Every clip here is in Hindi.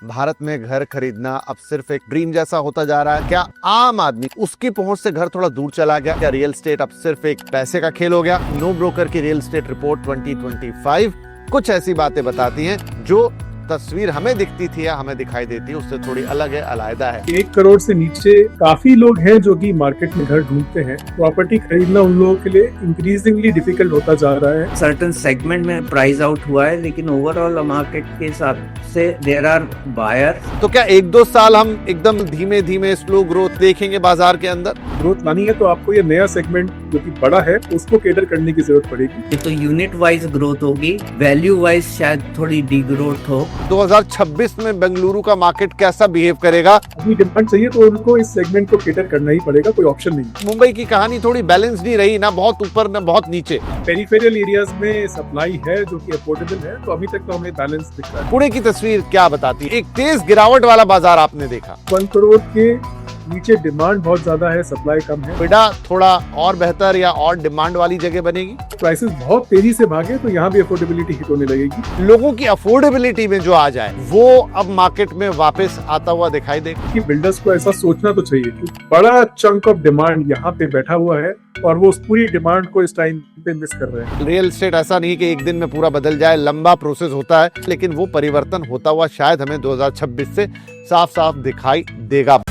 भारत में घर खरीदना अब सिर्फ एक ड्रीम जैसा होता जा रहा है। क्या आम आदमी उसकी पहुंच से घर थोड़ा दूर चला गया? क्या रियल एस्टेट अब सिर्फ एक पैसे का खेल हो गया? नो ब्रोकर की रियल एस्टेट रिपोर्ट 2025 कुछ ऐसी बातें बताती हैं जो तस्वीर हमें दिखती थी या हमें दिखाई देती है उससे थोड़ी अलग है, अलग है। 1 करोड़ से नीचे काफी लोग हैं जो कि मार्केट में घर ढूंढते हैं। प्रॉपर्टी खरीदना उन लोगों के लिए इंक्रीजिंगली डिफिकल्ट होता जा रहा है। सर्टेन सेगमेंट में प्राइस आउट हुआ है, लेकिन ओवरऑल मार्केट के हिसाब से देयर आर बायर। तो क्या 1-2 साल हम एकदम धीमे धीमे स्लो ग्रोथ देखेंगे बाजार के अंदर? ग्रोथ लानी है तो आपको ये नया सेगमेंट जो कि बड़ा है उसको केटर करने की जरूरत पड़ेगी। तो यूनिट वाइज ग्रोथ होगी, वैल्यू वाइज शायद थोड़ी डी ग्रोथ हो। 2026 में बेंगलुरु का मार्केट कैसा बिहेव करेगा? अपनी डिमांड चाहिए तो उनको इस सेगमेंट को केटर करना ही पड़ेगा, कोई ऑप्शन नहीं। मुंबई की कहानी थोड़ी बैलेंस नहीं रही, ना बहुत ऊपर ना बहुत नीचे। पेरिफेरल एरियाज में सप्लाई है जो कि अफोर्डेबल है, तो अभी तक तो हमें बैलेंस दिख रहा है। पुणे की तस्वीर क्या बताती है? एक तेज गिरावट वाला बाजार आपने देखा। 1 करोड़ के नीचे डिमांड बहुत ज्यादा है, सप्लाई कम है। बिडा थोड़ा और बेहतर या और डिमांड वाली जगह बनेगी। प्राइसेस बहुत तेजी से भागे तो यहाँ भी अफोर्डेबिलिटी हिट होने लगेगी। लोगों की अफोर्डेबिलिटी में जो आ जाए वो अब मार्केट में वापस आता हुआ दिखाई देगा। कि बिल्डर्स को ऐसा सोचना तो चाहिए कि बड़ा चंक ऑफ डिमांड यहाँ पे बैठा हुआ है और वो उस पूरी डिमांड को इस टाइम पे मिस कर रहे हैं। रियल एस्टेट ऐसा नहीं कि एक दिन में पूरा बदल जाए, लंबा प्रोसेस होता है, लेकिन वो परिवर्तन होता हुआ शायद हमें 2026 से साफ साफ दिखाई देगा।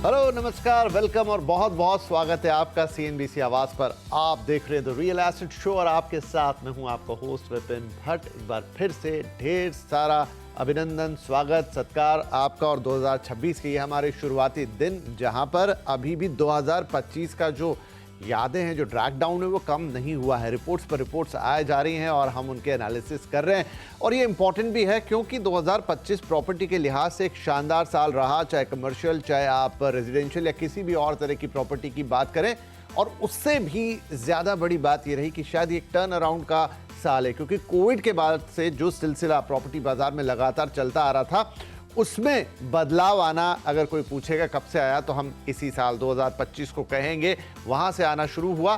हेलो, नमस्कार, वेलकम और बहुत बहुत स्वागत है आपका CNBC आवाज पर। आप देख रहे हैं द रियल एस्टेट शो और आपके साथ मैं हूं आपका होस्ट विपिन भट्ट। एक बार फिर से ढेर सारा अभिनंदन, स्वागत, सत्कार आपका। और 2026 के ये हमारे शुरुआती दिन, जहां पर अभी भी 2025 का जो यादें हैं, जो ड्रैग डाउन है, वो कम नहीं हुआ है। रिपोर्ट्स पर रिपोर्ट्स आए जा रही हैं और हम उनके एनालिसिस कर रहे हैं। और ये इंपॉर्टेंट भी है क्योंकि 2025 प्रॉपर्टी के लिहाज से एक शानदार साल रहा, चाहे कमर्शियल, चाहे आप रेजिडेंशियल या किसी भी और तरह की प्रॉपर्टी की बात करें। और उससे भी ज़्यादा बड़ी बात ये रही कि शायद ये टर्न अराउंड का साल है, क्योंकि कोविड के बाद से जो सिलसिला प्रॉपर्टी बाजार में लगातार चलता आ रहा था उसमें बदलाव आना, अगर कोई पूछेगा कब से आया तो हम इसी साल 2025 को कहेंगे। वहां से आना शुरू हुआ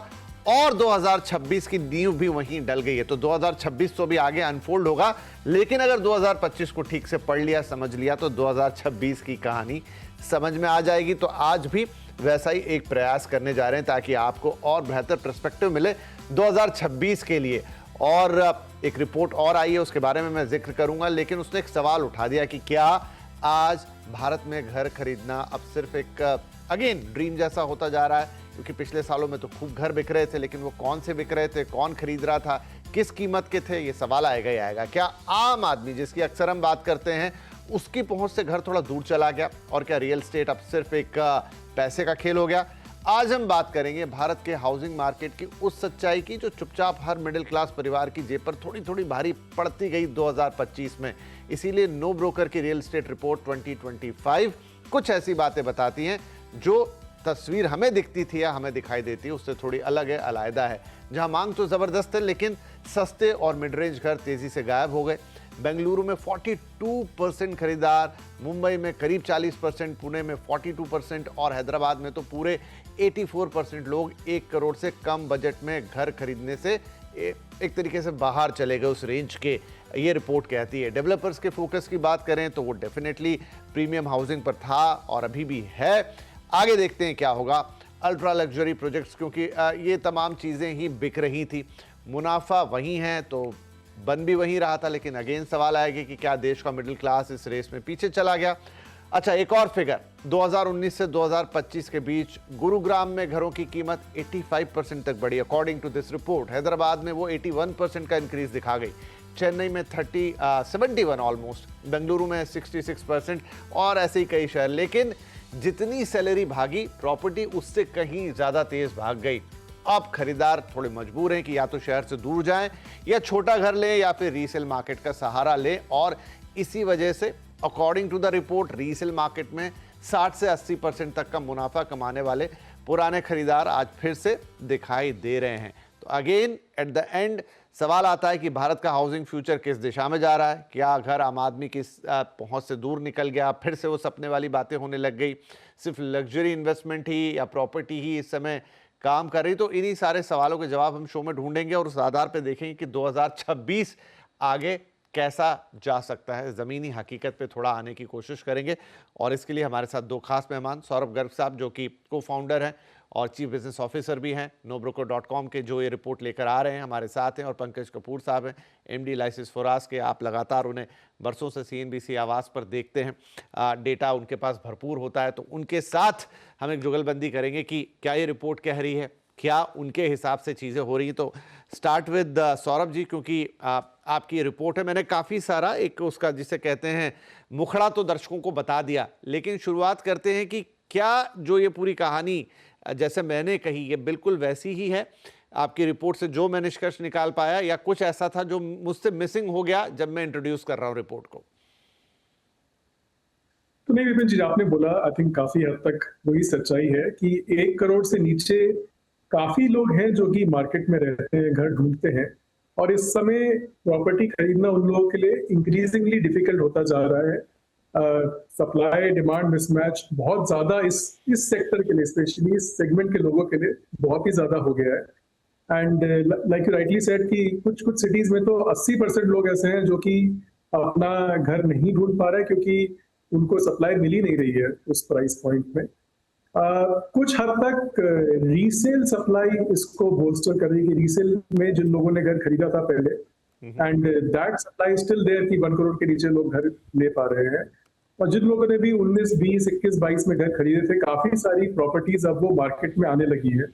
और 2026 की नींव भी वहीं डल गई है। तो 2026 तो भी आगे अनफोल्ड होगा, लेकिन अगर 2025 को ठीक से पढ़ लिया, समझ लिया तो 2026 की कहानी समझ में आ जाएगी। तो आज भी वैसा ही एक प्रयास करने जा रहे हैं ताकि आपको और बेहतर पर्सपेक्टिव मिले 2026 के लिए। और एक रिपोर्ट और आई है, उसके बारे में मैं जिक्र करूंगा, लेकिन उसने एक सवाल उठा दिया कि क्या आज भारत में घर खरीदना अब सिर्फ एक अगेन ड्रीम जैसा होता जा रहा है? क्योंकि पिछले सालों में तो खूब घर बिक रहे थे, लेकिन वो कौन से बिक रहे थे, कौन खरीद रहा था, किस कीमत के थे, ये सवाल आएगा ही आएगा। क्या आम आदमी, जिसकी अक्सर हम बात करते हैं, उसकी पहुंच से घर थोड़ा दूर चला गया? और क्या रियल एस्टेट अब सिर्फ एक पैसे का खेल हो गया? आज हम बात करेंगे भारत के हाउसिंग मार्केट की उस सच्चाई की जो चुपचाप हर मिडिल क्लास परिवार की जेब पर थोड़ी थोड़ी भारी पड़ती गई 2025 में। इसीलिए नो ब्रोकर की रियल एस्टेट रिपोर्ट 2025 कुछ ऐसी बातें बताती हैं जो तस्वीर हमें दिखती थी या हमें दिखाई देती है उससे थोड़ी अलग है, अलग है। जहां मांग तो जबरदस्त है, लेकिन सस्ते और मिड रेंज घर तेजी से गायब हो गए। बेंगलुरु में 42% खरीदार, मुंबई में करीब 40%, पुणे में 42% और हैदराबाद में तो पूरे 84% लोग 1 करोड़ से कम बजट में घर खरीदने से एक तरीके से बाहर चले गए उस रेंज के, ये रिपोर्ट कहती है। डेवलपर्स के फोकस की बात करें तो वो डेफिनेटली प्रीमियम हाउसिंग पर था और अभी भी है। आगे देखते हैं क्या होगा। अल्ट्रा लग्जरी प्रोजेक्ट्स, क्योंकि ये तमाम चीज़ें ही बिक रही थी, मुनाफा वही है तो बन भी वहीं रहा था, लेकिन अगेन सवाल आएगा कि क्या देश का मिडिल क्लास इस रेस में पीछे चला गया? अच्छा, एक और फिगर, 2019 से 2025 के बीच गुरुग्राम में घरों की कीमत 85% तक बढ़ी according to this report. Hyderabad में वो 81% का इंक्रीज दिखा गई, चेन्नई में 71 ऑलमोस्ट, बेंगलुरु में 66% और ऐसे ही कई शहर। लेकिन जितनी सैलरी भागी, प्रॉपर्टी उससे कहीं ज़्यादा तेज भाग गई। अब खरीदार थोड़े मजबूर हैं कि या तो शहर से दूर जाएं या छोटा घर लें या फिर रीसेल मार्केट का सहारा लें। और इसी वजह से according to the report resale market में 60 से 80% तक का मुनाफा कमाने वाले पुराने खरीदार आज फिर से दिखाई दे रहे हैं। तो अगेन एट द एंड सवाल आता है कि भारत का हाउसिंग फ्यूचर किस दिशा में जा रहा है। क्या घर आम आदमी की पहुंच से दूर निकल गया, फिर से वो सपने वाली बातें होने लग गई, सिर्फ लग्जरी इन्वेस्टमेंट ही या प्रॉपर्टी ही इस समय काम कर रही। तो इन्हीं सारे सवालों के जवाब हम शो में ढूंढेंगे और उस आधार पर देखेंगे कि 2026 आगे कैसा जा सकता है। ज़मीनी हकीकत पे थोड़ा आने की कोशिश करेंगे और इसके लिए हमारे साथ दो खास मेहमान, सौरभ गर्ग साहब जो कि को फाउंडर हैं और चीफ बिजनेस ऑफिसर भी हैं nobroker.com के, जो ये रिपोर्ट लेकर आ रहे हैं, हमारे साथ हैं। और पंकज कपूर साहब हैं, एमडी लाइसेंस फोरास के। आप लगातार उन्हें बरसों से CNBC आवाज़ पर देखते हैं, डेटा उनके पास भरपूर होता है, तो उनके साथ हम एक जुगलबंदी करेंगे कि क्या ये रिपोर्ट कह रही है, क्या उनके हिसाब से चीज़ें हो रही हैं। तो स्टार्ट विद सौरभ जी, क्योंकि आपकी रिपोर्ट है, मैंने काफ़ी सारा एक उसका जिसे कहते हैं मुखड़ा तो दर्शकों को बता दिया, लेकिन शुरुआत करते हैं कि क्या जो ये पूरी कहानी जैसे मैंने कही ये बिल्कुल वैसी ही है आपकी रिपोर्ट से जो मैं निष्कर्ष निकाल पाया, या कुछ ऐसा था जो मुझसे मिसिंग हो गया जब मैं इंट्रोड्यूस कर रहा हूँ रिपोर्ट को? तो नहीं विपिन जी, आपने बोला आई थिंक काफी हद तक वही सच्चाई है कि 1 करोड़ से नीचे काफी लोग हैं जो कि मार्केट में रहते हैं, घर ढूंढते हैं, और इस समय प्रॉपर्टी खरीदना उन लोगों के लिए इंक्रीजिंगली डिफिकल्ट होता जा रहा है। सप्लाई डिमांड मिसमैच बहुत ज्यादा इस सेक्टर के लिए, स्पेशली इस सेगमेंट के लोगों के लिए बहुत ही ज्यादा हो गया है। And like you rightly said कि कुछ सिटीज में तो 80% लोग ऐसे हैं जो कि अपना घर नहीं ढूंढ पा रहे क्योंकि उनको सप्लाई मिल ही नहीं रही है उस प्राइस पॉइंट में। कुछ हद तक रीसेल सप्लाई इसको बोल्स्टर कर रही है कि रीसेल में जिन लोगों ने घर खरीदा था पहले, and that supply still there कि 1 करोड़ के नीचे लोग घर ले पा रहे हैं। और जिन लोगों ने भी 19, 20, 21, 22 में घर खरीदे थे, काफी सारी प्रॉपर्टीज अब वो मार्केट में आने लगी है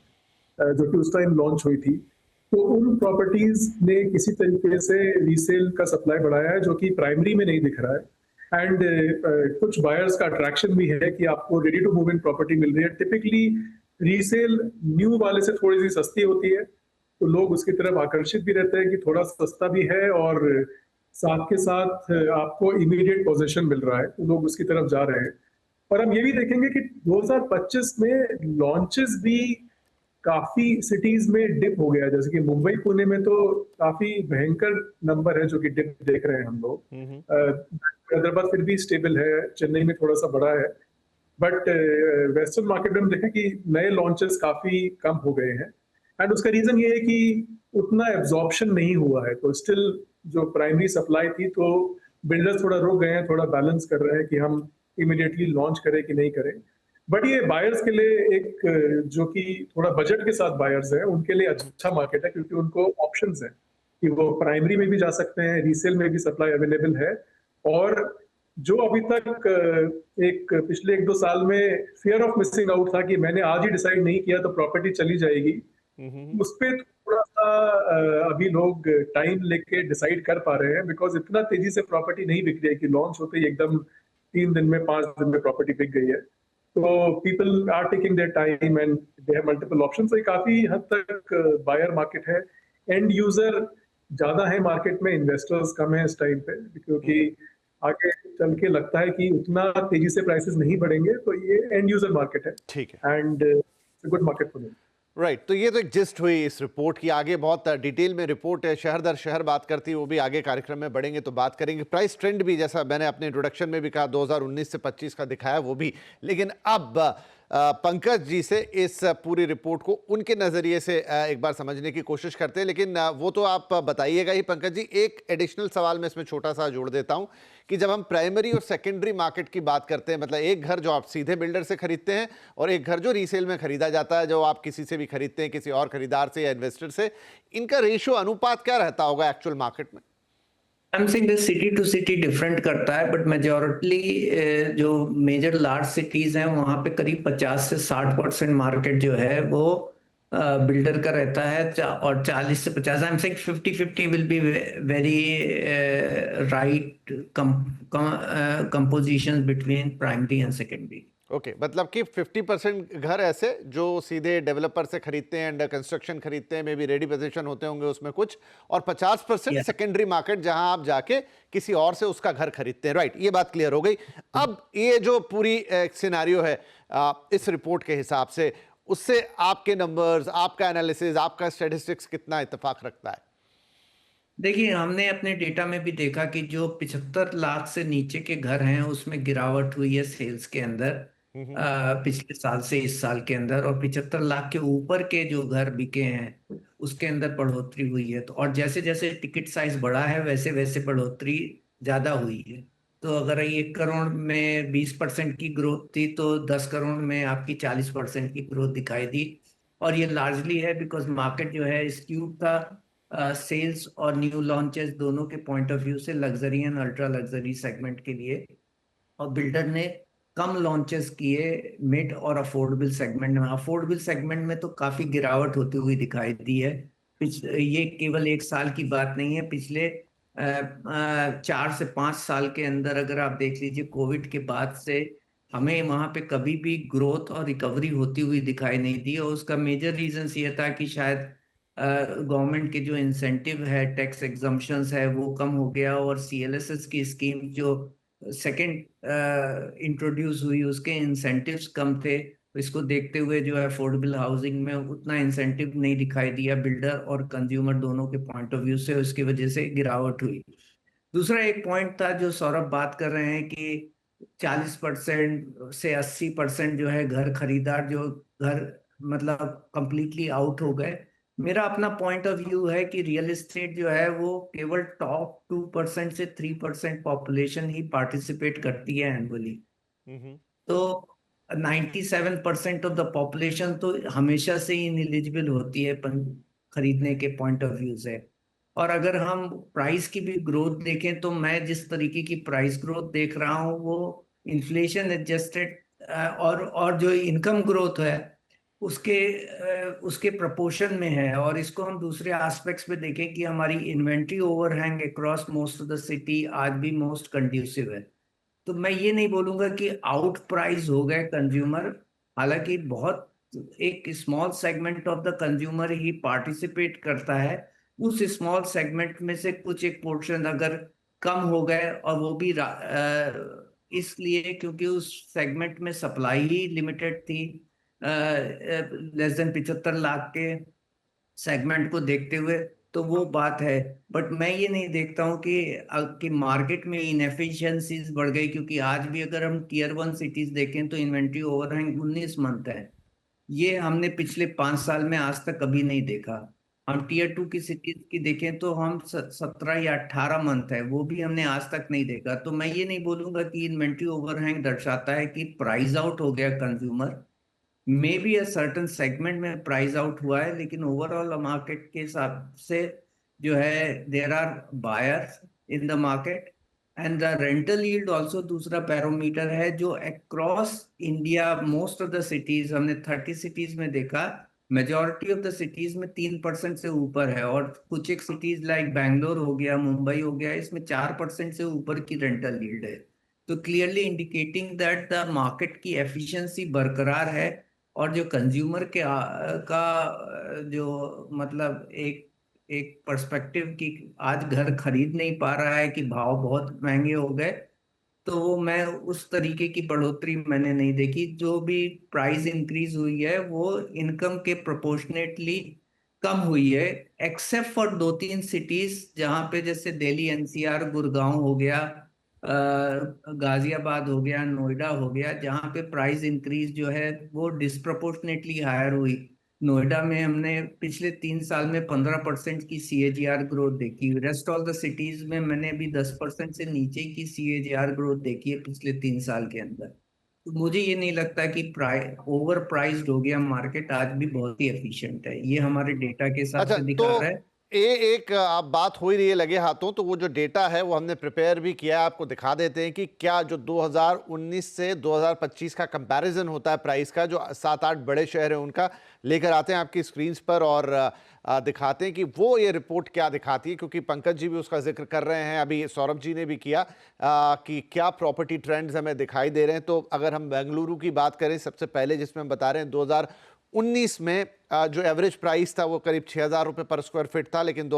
जो कि उस टाइम लॉन्च हुई थी। तो उन प्रॉपर्टीज ने किसी तरीके से रीसेल का सप्लाई बढ़ाया है जो कि प्राइमरी में नहीं दिख रहा है। एंड कुछ बायर्स का अट्रैक्शन भी है कि आपको ready to move in property मिल रही है। टिपिकली रीसेल न्यू वाले से थोड़ी सी सस्ती होती है, तो लोग उसकी तरफ आकर्षित भी रहते हैं कि थोड़ा सस्ता भी है और साथ के साथ आपको इमीडिएट पोजीशन मिल रहा है, तो लोग उसकी तरफ जा रहे हैं। और हम ये भी देखेंगे कि 2025 में लॉन्चेस भी काफी सिटीज में डिप हो गया है, जैसे कि मुंबई पुणे में तो काफी भयंकर नंबर है जो कि डिप देख रहे हैं हम लोग। हैदराबाद फिर भी स्टेबल है, चेन्नई में थोड़ा सा बड़ा है, बट वेस्टर्न मार्केट में हम देखें कि नए लॉन्चेस काफी कम हो गए हैं। एंड उसका रीजन ये है कि उतना एब्जॉर्प्शन नहीं हुआ है, तो स्टिल जो प्राइमरी सप्लाई थी तो बिल्डर्स थोड़ा रुक गए हैं, थोड़ा बैलेंस कर रहे हैं कि हम इमीडिएटली लॉन्च करें कि नहीं करें। बट ये बायर्स के लिए एक जो कि थोड़ा बजट के साथ बायर्स हैं उनके लिए अच्छा मार्केट है, क्योंकि उनको ऑप्शंस हैं कि वो प्राइमरी में भी जा सकते हैं, रीसेल में भी सप्लाई अवेलेबल है। और जो अभी तक एक पिछले 1-2 साल में फियर ऑफ मिसिंग आउट था कि मैंने आज ही डिसाइड नहीं किया तो प्रॉपर्टी चली जाएगी, उस पे थोड़ा सा अभी लोग टाइम लेके डिसाइड कर पा रहे हैं, बिकॉज इतना तेजी से प्रॉपर्टी नहीं बिक रही है कि लॉन्च होते ही एकदम 3 दिन में 5 दिन में प्रॉपर्टी बिक गई है। तो people are taking their time and they have multiple options. तो काफी हद तक बायर मार्केट है, एंड यूजर ज्यादा है मार्केट में, इन्वेस्टर्स कम है इस टाइम पे, क्योंकि आगे चल के लगता है कि उतना तेजी से प्राइसेस नहीं बढ़ेंगे। तो ये एंड यूजर मार्केट है, ठीक है, and it's a good market for them. Right. तो ये तो एक जिस्ट हुई इस रिपोर्ट की। आगे बहुत डिटेल में रिपोर्ट है, शहर दर शहर बात करती है, वो भी आगे कार्यक्रम में बढ़ेंगे तो बात करेंगे। प्राइस ट्रेंड भी, जैसा मैंने अपने इंट्रोडक्शन में भी कहा, 2019 से 25 का दिखाया वो भी। लेकिन अब पंकज जी से इस पूरी रिपोर्ट को उनके नज़रिए से एक बार समझने की कोशिश करते हैं, लेकिन वो तो आप बताइएगा ही पंकज जी। एक एडिशनल सवाल मैं इसमें छोटा सा जोड़ देता हूं कि जब हम प्राइमरी और सेकेंडरी मार्केट की बात करते हैं, मतलब एक घर जो आप सीधे बिल्डर से खरीदते हैं और एक घर जो रीसेल में खरीदा जाता है, जो आप किसी से भी खरीदते हैं, किसी और खरीदार से या इन्वेस्टर से, इनका रेशियो अनुपात क्या रहता होगा एक्चुअल मार्केट में? I am saying city to city different करता है, बट मेजॉरिटी जो मेजर लार्ज सिटीज हैं वहां पे करीब 50 से 60% मार्केट जो है वो बिल्डर का रहता है, और 40 से 50, आई am saying 50-50 will be very right composition between primary and secondary. Okay, मतलब कि 50% घर ऐसे जो सीधे डेवलपर से खरीदते हैं, अंडर कंस्ट्रक्शन खरीदते हैं, मे बी रेडी पोजीशन होते होंगे उसमें कुछ, और 50% सेकेंडरी मार्केट जहां आप जाके किसी और से उसका घर खरीदते हैं। राइट, ये बात क्लियर हो गई। अब ये जो पूरी सिनेरियो है इस रिपोर्ट के हिसाब से, उससे आपके नंबर्स, आपका एनालिसिस, आपका स्टैटिस्टिक्स कितना इत्तेफाक रखता है? देखिए, हमने अपने डेटा में भी देखा कि जो 75 लाख से नीचे के घर हैं उसमें गिरावट हुई है सेल्स के अंदर पिछले साल से इस साल के अंदर, और 75 लाख के ऊपर के जो घर बिके हैं उसके अंदर बढ़ोतरी हुई है। तो और जैसे जैसे टिकट साइज बढ़ा है वैसे वैसे बढ़ोतरी ज्यादा हुई है। तो अगर 1 करोड़ में 20% की ग्रोथ थी तो 10 करोड़ में आपकी 40% की ग्रोथ दिखाई दी। और ये लार्जली है बिकॉज मार्केट जो है स्क्यूड था सेल्स और न्यू लॉन्चेस दोनों के पॉइंट ऑफ व्यू से luxury and ultra luxury segment के लिए। और बिल्डर ने कम लॉन्चेस किए मिड और अफोर्डेबल सेगमेंट में। अफोर्डेबल सेगमेंट में तो काफी गिरावट होती हुई दिखाई दी है। ये केवल 1 साल की बात नहीं है, पिछले 4 से 5 साल के अंदर अगर आप देख लीजिए कोविड के बाद से हमें वहां पे कभी भी ग्रोथ और रिकवरी होती हुई दिखाई नहीं दी। और उसका मेजर रीजन ये था कि शायद गवर्नमेंट के जो इंसेंटिव है, टैक्स एग्जम्पशंस है, वो कम हो गया, और सीएलएसएस की स्कीम जो सेकंड इंट्रोड्यूस हुई उसके इंसेंटिव्स कम थे। तो इसको देखते हुए जो है अफोर्डेबल हाउसिंग में उतना इंसेंटिव नहीं दिखाई दिया बिल्डर और कंज्यूमर दोनों के पॉइंट ऑफ व्यू से, उसकी वजह से गिरावट हुई। दूसरा एक पॉइंट था जो सौरभ बात कर रहे हैं कि 40% से 80% जो है घर खरीदार जो घर मतलब कंप्लीटली आउट हो गए। मेरा अपना पॉइंट ऑफ व्यू है कि रियल एस्टेट जो है वो केवल टॉप 2% से 3% पॉपुलेशन ही पार्टिसिपेट करती है एनुअली। तो 97% ऑफ द पॉपुलेशन तो हमेशा से ही इनएलिजिबल होती है खरीदने के पॉइंट ऑफ व्यू से। और अगर हम प्राइस की भी ग्रोथ देखें तो मैं जिस तरीके की प्राइस ग्रोथ देख रहा हूँ वो इन्फ्लेशन एडजस्टेड और जो इनकम ग्रोथ है उसके प्रोपोर्शन में है। और इसको हम दूसरे एस्पेक्ट्स में देखें कि हमारी inventory overhang across most of the city आज भी मोस्ट कंड्यूसिव है। तो मैं ये नहीं बोलूंगा कि आउट प्राइस हो गए कंज्यूमर। हालांकि बहुत एक small segment of the consumer he participate करता है। उस स्मॉल सेगमेंट में से कुछ एक पोर्शन अगर कम हो गए, और वो भी इसलिए क्योंकि उस सेगमेंट में सप्लाई ही लिमिटेड थी लेस देन 75 लाख के सेगमेंट को देखते हुए, तो वो बात है। बट मैं ये नहीं देखता हूँ कि मार्केट में इनएफिशिएंसीज बढ़ गई, क्योंकि आज भी अगर हम टीयर 1 सिटीज देखें तो इन्वेंट्री ओवरहैंग 19 मंथ है। ये हमने पिछले 5 साल में आज तक कभी नहीं देखा। हम टीयर 2 की सिटीज की देखें तो हम 17 या 18 मंथ है, वो भी हमने आज तक नहीं देखा। तो मैं ये नहीं बोलूंगा कि इन्वेंट्री ओवरहैंग दर्शाता है कि प्राइस आउट हो गया consumer. May be a certain segment में प्राइस आउट हुआ है, लेकिन ओवरऑल मार्केट के हिसाब से जो है there are buyers in the market. And the rental yield also दूसरा पैरामीटर है जो across India most of the cities, हमने 30 सिटीज में देखा, मेजोरिटी ऑफ द सिटीज में 3% से ऊपर है। और कुछ एक सिटीज लाइक बैंगलोर हो गया, मुंबई हो गया, इसमें 4% से ऊपर की रेंटल यील्ड है। तो clearly indicating that the market की एफिशिएंसी बरकरार है। और जो कंज्यूमर जो मतलब एक एक पर्सपेक्टिव कि आज घर खरीद नहीं पा रहा है कि भाव बहुत महंगे हो गए, तो वो मैं उस तरीके की बढ़ोतरी मैंने नहीं देखी। जो भी प्राइस इंक्रीज हुई है वो इनकम के प्रोपोर्शनेटली कम हुई है, एक्सेप्ट फॉर 2-3 सिटीज जहां पे जैसे दिल्ली एनसीआर गुड़गांव हो गया, गाजियाबाद हो गया, नोएडा हो गया, जहां पे प्राइस इंक्रीज जो है वो डिस्प्रोपोर्शनेटली हायर हुई। नोएडा में हमने पिछले 3 साल में 15% की सीएजीआर ग्रोथ देखी। रेस्ट ऑफ द सिटीज में मैंने अभी 10% से नीचे की सीएजीआर ग्रोथ देखी है पिछले 3 साल के अंदर। तो मुझे ये नहीं लगता कि ओवर प्राइस्ड हो गया मार्केट, आज भी बहुत ही एफिशिएंट है। ये हमारे डेटा के हिसाब अच्छा, से तो दिखा रहा है। एक आप बात हो ही रही है लगे हाथों, तो वो जो डेटा है वो हमने प्रिपेयर भी किया है, आपको दिखा देते हैं कि क्या जो 2019 से 2025 का कंपैरिजन होता है प्राइस का, जो 7-8 बड़े शहर हैं उनका लेकर आते हैं आपकी स्क्रीन्स पर और दिखाते हैं कि वो ये रिपोर्ट क्या दिखाती है, क्योंकि पंकज जी भी उसका जिक्र कर रहे हैं, अभी सौरभ जी ने भी किया कि क्या प्रॉपर्टी ट्रेंड्स हमें दिखाई दे रहे हैं। तो अगर हम बेंगलुरु की बात करें सबसे पहले, जिसमें हम बता रहे हैं 2019 में जो एवरेज प्राइस था वो करीब 6,000 रुपये पर स्क्वायर फीट था, लेकिन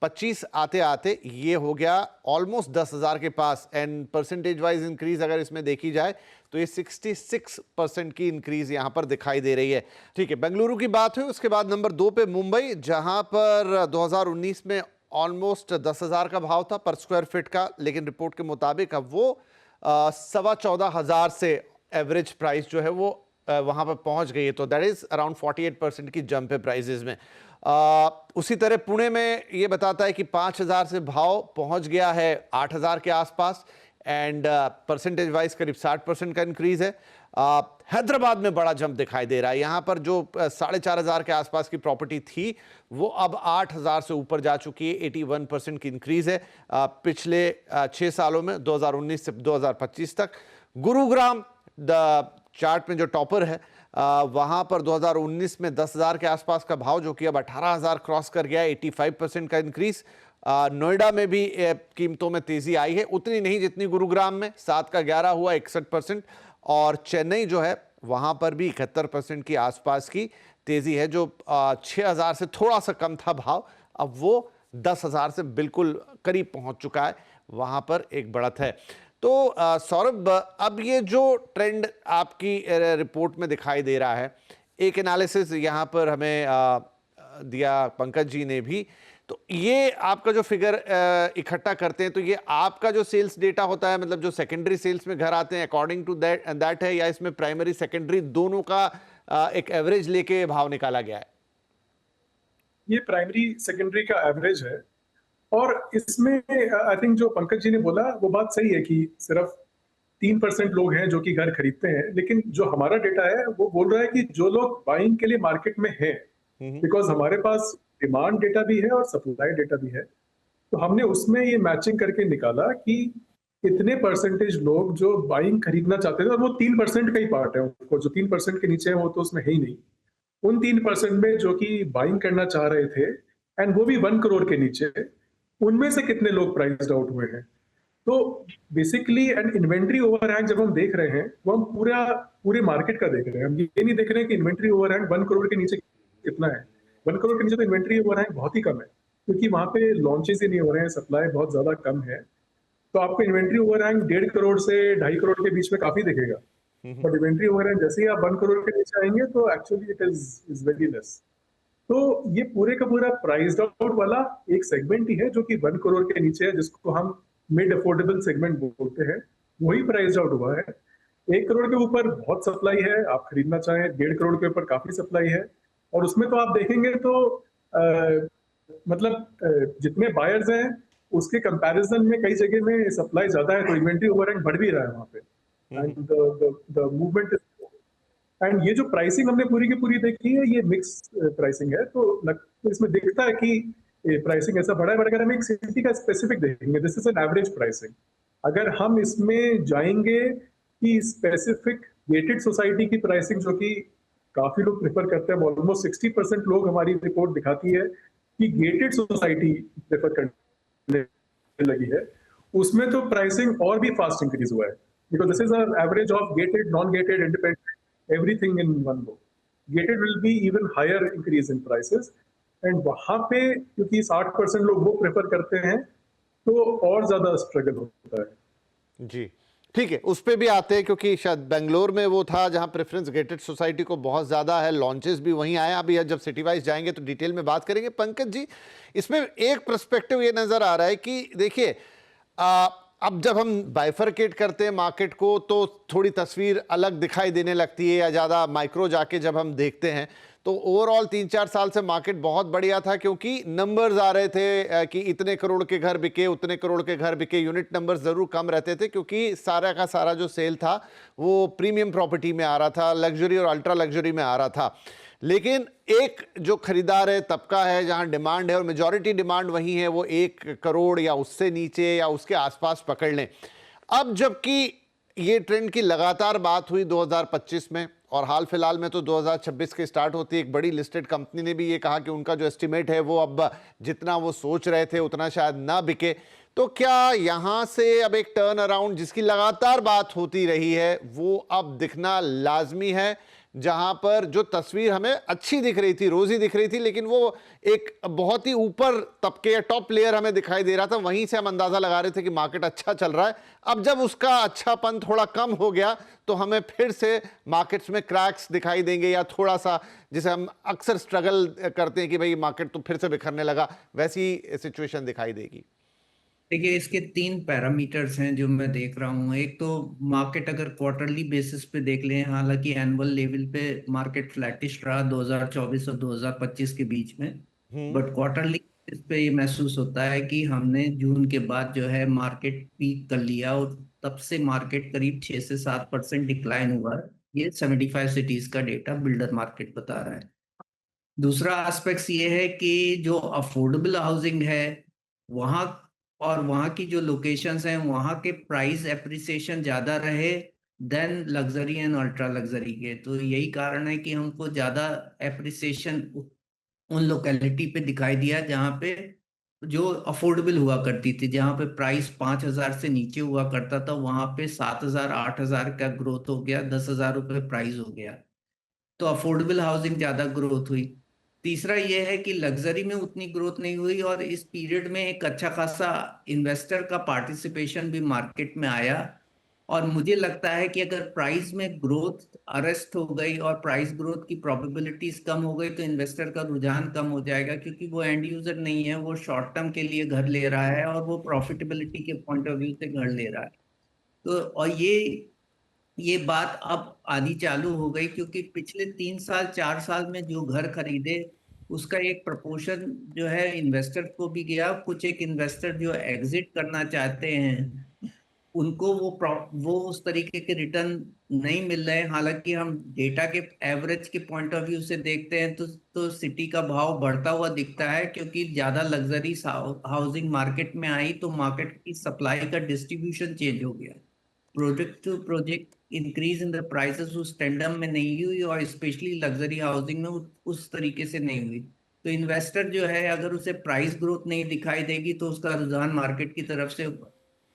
25 आते आते ये हो गया ऑलमोस्ट 10,000 के पास, एंड परसेंटेज वाइज इंक्रीज अगर इसमें देखी जाए तो ये 66% की इंक्रीज यहां पर दिखाई दे रही है। ठीक है, बेंगलुरु की बात हुई। उसके बाद नंबर 2 पे मुंबई, जहां पर 2019 में ऑलमोस्ट 10,000 का भाव था पर स्क्वायर फीट का, लेकिन रिपोर्ट के मुताबिक अब वो 14,1500 से एवरेज प्राइस जो है वो वहां पर पहुंच गई है। तो दैट इज अराउंड 48% की जंप है प्राइसेस में। उसी तरह पुणे में ये बताता है कि 5,000 से भाव पहुंच गया है 8,000 के आसपास, एंड परसेंटेज वाइज करीब 60% का इंक्रीज है। हैदराबाद में बड़ा जंप दिखाई दे रहा है। यहां पर जो 4,500 के आसपास की प्रॉपर्टी थी वो अब 8,000 से ऊपर जा चुकी है। 81% की इंक्रीज है पिछले 6 सालों में, 2019 से 2025 तक। गुरुग्राम द चार्ट में जो टॉपर है, वहां पर 2019 में 10,000 के आसपास का भाव, जो कि अब 18,000 क्रॉस कर गया है। 85% का इंक्रीज। नोएडा में भी कीमतों में तेजी आई है, उतनी नहीं जितनी गुरुग्राम में, 7 का 11 हुआ, 61%। और चेन्नई जो है वहां पर भी 71% की आसपास की तेजी है। जो 6,000 से थोड़ा सा कम था भाव, अब वो 10,000 से बिल्कुल करीब पहुंच चुका है, वहां पर एक बढ़त है। तो सौरभ, अब ये जो ट्रेंड आपकी रिपोर्ट में दिखाई दे रहा है, एक एनालिसिस यहाँ पर हमें दिया पंकज जी ने भी, तो ये आपका जो फिगर इकट्ठा करते हैं, तो ये आपका जो सेल्स डेटा होता है, मतलब जो सेकेंडरी सेल्स में घर आते हैं, अकॉर्डिंग टू दैट है, या इसमें प्राइमरी सेकेंडरी दोनों का एक एवरेज लेके भाव निकाला गया है? ये प्राइमरी सेकेंडरी का एवरेज है। और इसमें आई थिंक जो पंकज जी ने बोला वो बात सही है कि सिर्फ 3% लोग हैं जो कि घर खरीदते हैं, लेकिन जो हमारा डेटा है वो बोल रहा है कि जो लोग बाइंग के लिए मार्केट में हैं, बिकॉज हमारे पास डिमांड डेटा भी है और सप्लाई डेटा भी है, तो हमने उसमें ये मैचिंग करके निकाला कि इतने परसेंटेज लोग जो बाइंग खरीदना चाहते थे, और वो 3% का ही पार्ट है, उसको जो 3% के नीचे है वो तो उसमें है ही नहीं। उन 3% में जो कि बाइंग करना चाह रहे थे, एंड वो भी 1 करोड़ के नीचे, उनमें से कितने लोग प्राइस्ड आउट हुए हैं। तो बेसिकली एंड इन्वेंट्री ओवरहैंग जब हम देख रहे हैं, वो हम पूरे मार्केट का देख रहे हैं। हम ये नहीं देख रहे हैं कि इन्वेंट्री ओवरहैंग 1 करोड़ के नीचे कितना है। 1 करोड़ के नीचे तो इन्वेंट्री ओवरहैंग बहुत ही कम है, क्योंकि वहां पे लॉन्चेस ही नहीं हो रहे हैं, सप्लाई बहुत ज्यादा कम है। तो आपको इन्वेंट्री ओवरहैंग 1.5 करोड़ से 2.5 करोड़ के बीच में काफी दिखेगा, बट इन्वेंट्री ओवरहैंग जैसे ही आप 1 करोड़ के नीचे आएंगे तो actually it is very less. तो ये पूरे का पूरा प्राइस्ड आउट वाला एक सेगमेंट ही है जो कि 1 करोड़ के नीचे है, जिसको हम मिड अफोर्डेबल सेगमेंट बोलते हैं, वही प्राइस्ड आउट हुआ है। 1 करोड़ के ऊपर बहुत सप्लाई है, आप खरीदना चाहें 1.5 करोड़ के ऊपर काफी सप्लाई है, और उसमें तो आप देखेंगे तो मतलब जितने बायर्स हैं उसके कंपैरिजन में कई जगह में सप्लाई ज्यादा है, तो इन्वेंट्री ओवरहैंग बढ़ भी रहा है वहां पे, and the movement is. And ये जो प्राइसिंग हमने पूरी की पूरी देखी है, ये मिक्स प्राइसिंग है, तो इसमें दिखता है कि प्राइसिंग ऐसा बढ़ा है। बट अगर हम एक सिटी का स्पेसिफिक देखेंगे, this is an average pricing. अगर हम इसमें जाएंगे कि स्पेसिफिक गेटेड सोसाइटी की प्राइसिंग, जो कि काफी लोग प्रेफर करते हैं, ऑलमोस्ट 60% लोग, हमारी रिपोर्ट दिखाती है कि गेटेड सोसाइटी प्रेफर करने लगी है, उसमें तो प्राइसिंग और भी फास्ट इंक्रीज हुआ है, because this is an average of gated, non gated, independent, everything in one go. Gated will be even higher increase in prices, and वहां पे क्योंकि 60% लोग वो प्रेफर करते हैं, तो और ज्यादा स्ट्रगल होता है। जी ठीक है, उस पे भी आते हैं, क्योंकि शायद बेंगलोर में वो था जहां प्रेफरेंस गेटेड सोसाइटी को बहुत ज्यादा है, लॉन्चेस भी वहीं आए। अभी जब सिटी वाइज जाएंगे तो डिटेल में बात करेंगे। पंकज जी, इसमें एक पर्सपेक्टिव ये नजर आ रहा है कि देखिए, अब जब हम बाइफरकेट करते हैं मार्केट को तो थोड़ी तस्वीर अलग दिखाई देने लगती है, या ज़्यादा माइक्रो जाके जब हम देखते हैं तो ओवरऑल 3-4 साल से मार्केट बहुत बढ़िया था, क्योंकि नंबर्स आ रहे थे कि इतने करोड़ के घर बिके, उतने करोड़ के घर बिके। यूनिट नंबर्स ज़रूर कम रहते थे, क्योंकि सारा का सारा जो सेल था वो प्रीमियम प्रॉपर्टी में आ रहा था, लग्जरी और अल्ट्रा लग्जरी में आ रहा था। लेकिन एक जो खरीदार है, तबका है, जहां डिमांड है और मेजॉरिटी डिमांड वही है, वो 1 करोड़ या उससे नीचे या उसके आसपास पकड़ लें। अब जबकि ये ट्रेंड की लगातार बात हुई 2025 में, और हाल फिलहाल में तो 2026 के स्टार्ट होती है। एक बड़ी लिस्टेड कंपनी ने भी ये कहा कि उनका जो एस्टिमेट है वो अब जितना वो सोच रहे थे उतना शायद ना बिके। तो क्या यहाँ से अब एक टर्न अराउंड जिसकी लगातार बात होती रही है वो अब दिखना लाजमी है, जहां पर जो तस्वीर हमें अच्छी दिख रही थी, रोजी दिख रही थी, लेकिन वो एक बहुत ही ऊपर तबके या टॉप लेयर हमें दिखाई दे रहा था, वहीं से हम अंदाजा लगा रहे थे कि मार्केट अच्छा चल रहा है। अब जब उसका अच्छापन थोड़ा कम हो गया तो हमें फिर से मार्केट्स में क्रैक्स दिखाई देंगे, या थोड़ा सा जिसे हम अक्सर स्ट्रगल करते हैं कि भाई मार्केट तो फिर से बिखरने लगा, वैसी सिचुएशन दिखाई देगी। देखिए, इसके 3 पैरामीटर्स हैं जो मैं देख रहा हूँ। एक तो मार्केट अगर क्वार्टरली बेसिस पे देख लें, हालांकि एनुअल लेवल पे मार्केट फ्लैटिश रहा 2024 और 2025 के बीच में, बट क्वार्टरली इस पे ये महसूस होता है कि हमने जून के बाद जो है मार्केट पीक कर लिया, और तब से मार्केट करीब 6 से 7% डिक्लाइन हुआ है। ये 75 सिटीज का डेटा बिल्डर मार्केट बता रहा है। दूसरा एस्पेक्ट ये है कि जो अफोर्डेबल हाउसिंग है वहाँ, और वहाँ की जो लोकेशंस हैं, वहाँ के प्राइस एप्रिसिएशन ज़्यादा रहे then luxury and ultra luxury के। तो यही कारण है कि हमको ज़्यादा एप्रिसिएशन उन लोकेलिटी पे दिखाई दिया जहाँ पे जो अफोर्डेबल हुआ करती थी, जहाँ पे प्राइस 5,000 से नीचे हुआ करता था, वहाँ पे 7,000 8,000 का ग्रोथ हो गया, 10,000 रुपये प्राइस हो गया। तो अफोर्डेबल हाउसिंग ज्यादा ग्रोथ हुई। तीसरा यह है कि लग्जरी में उतनी ग्रोथ नहीं हुई, और इस पीरियड में एक अच्छा खासा इन्वेस्टर का पार्टिसिपेशन भी मार्केट में आया। और मुझे लगता है कि अगर प्राइस में ग्रोथ अरेस्ट हो गई और प्राइस ग्रोथ की प्रोबेबिलिटीज कम हो गई तो इन्वेस्टर का रुझान कम हो जाएगा, क्योंकि वो एंड यूजर नहीं है, वो शॉर्ट टर्म के लिए घर ले रहा है और वो प्रॉफिटेबिलिटी के पॉइंट ऑफ व्यू से घर ले रहा है। तो और ये बात अब आनी चालू हो गई, क्योंकि पिछले 3 साल 4 साल में जो घर खरीदे उसका एक प्रपोर्शन जो है इन्वेस्टर को भी गया। कुछ एक इन्वेस्टर जो एग्जिट करना चाहते हैं उनको वो उस तरीके के रिटर्न नहीं मिल रहे हैं। हालांकि हम डेटा के एवरेज के पॉइंट ऑफ व्यू से देखते हैं तो सिटी का भाव बढ़ता हुआ दिखता है, क्योंकि ज्यादा लग्जरी हाउसिंग मार्केट में आई तो मार्केट की सप्लाई का डिस्ट्रीब्यूशन चेंज हो गया। Project to project increase in the prices उस टेंडम में नहीं हुई, और स्पेशली लग्जरी हाउसिंग में उस तरीके से नहीं हुई। तो इन्वेस्टर जो है, अगर उसे प्राइस ग्रोथ नहीं दिखाई देगी तो उसका रुझान मार्केट की तरफ से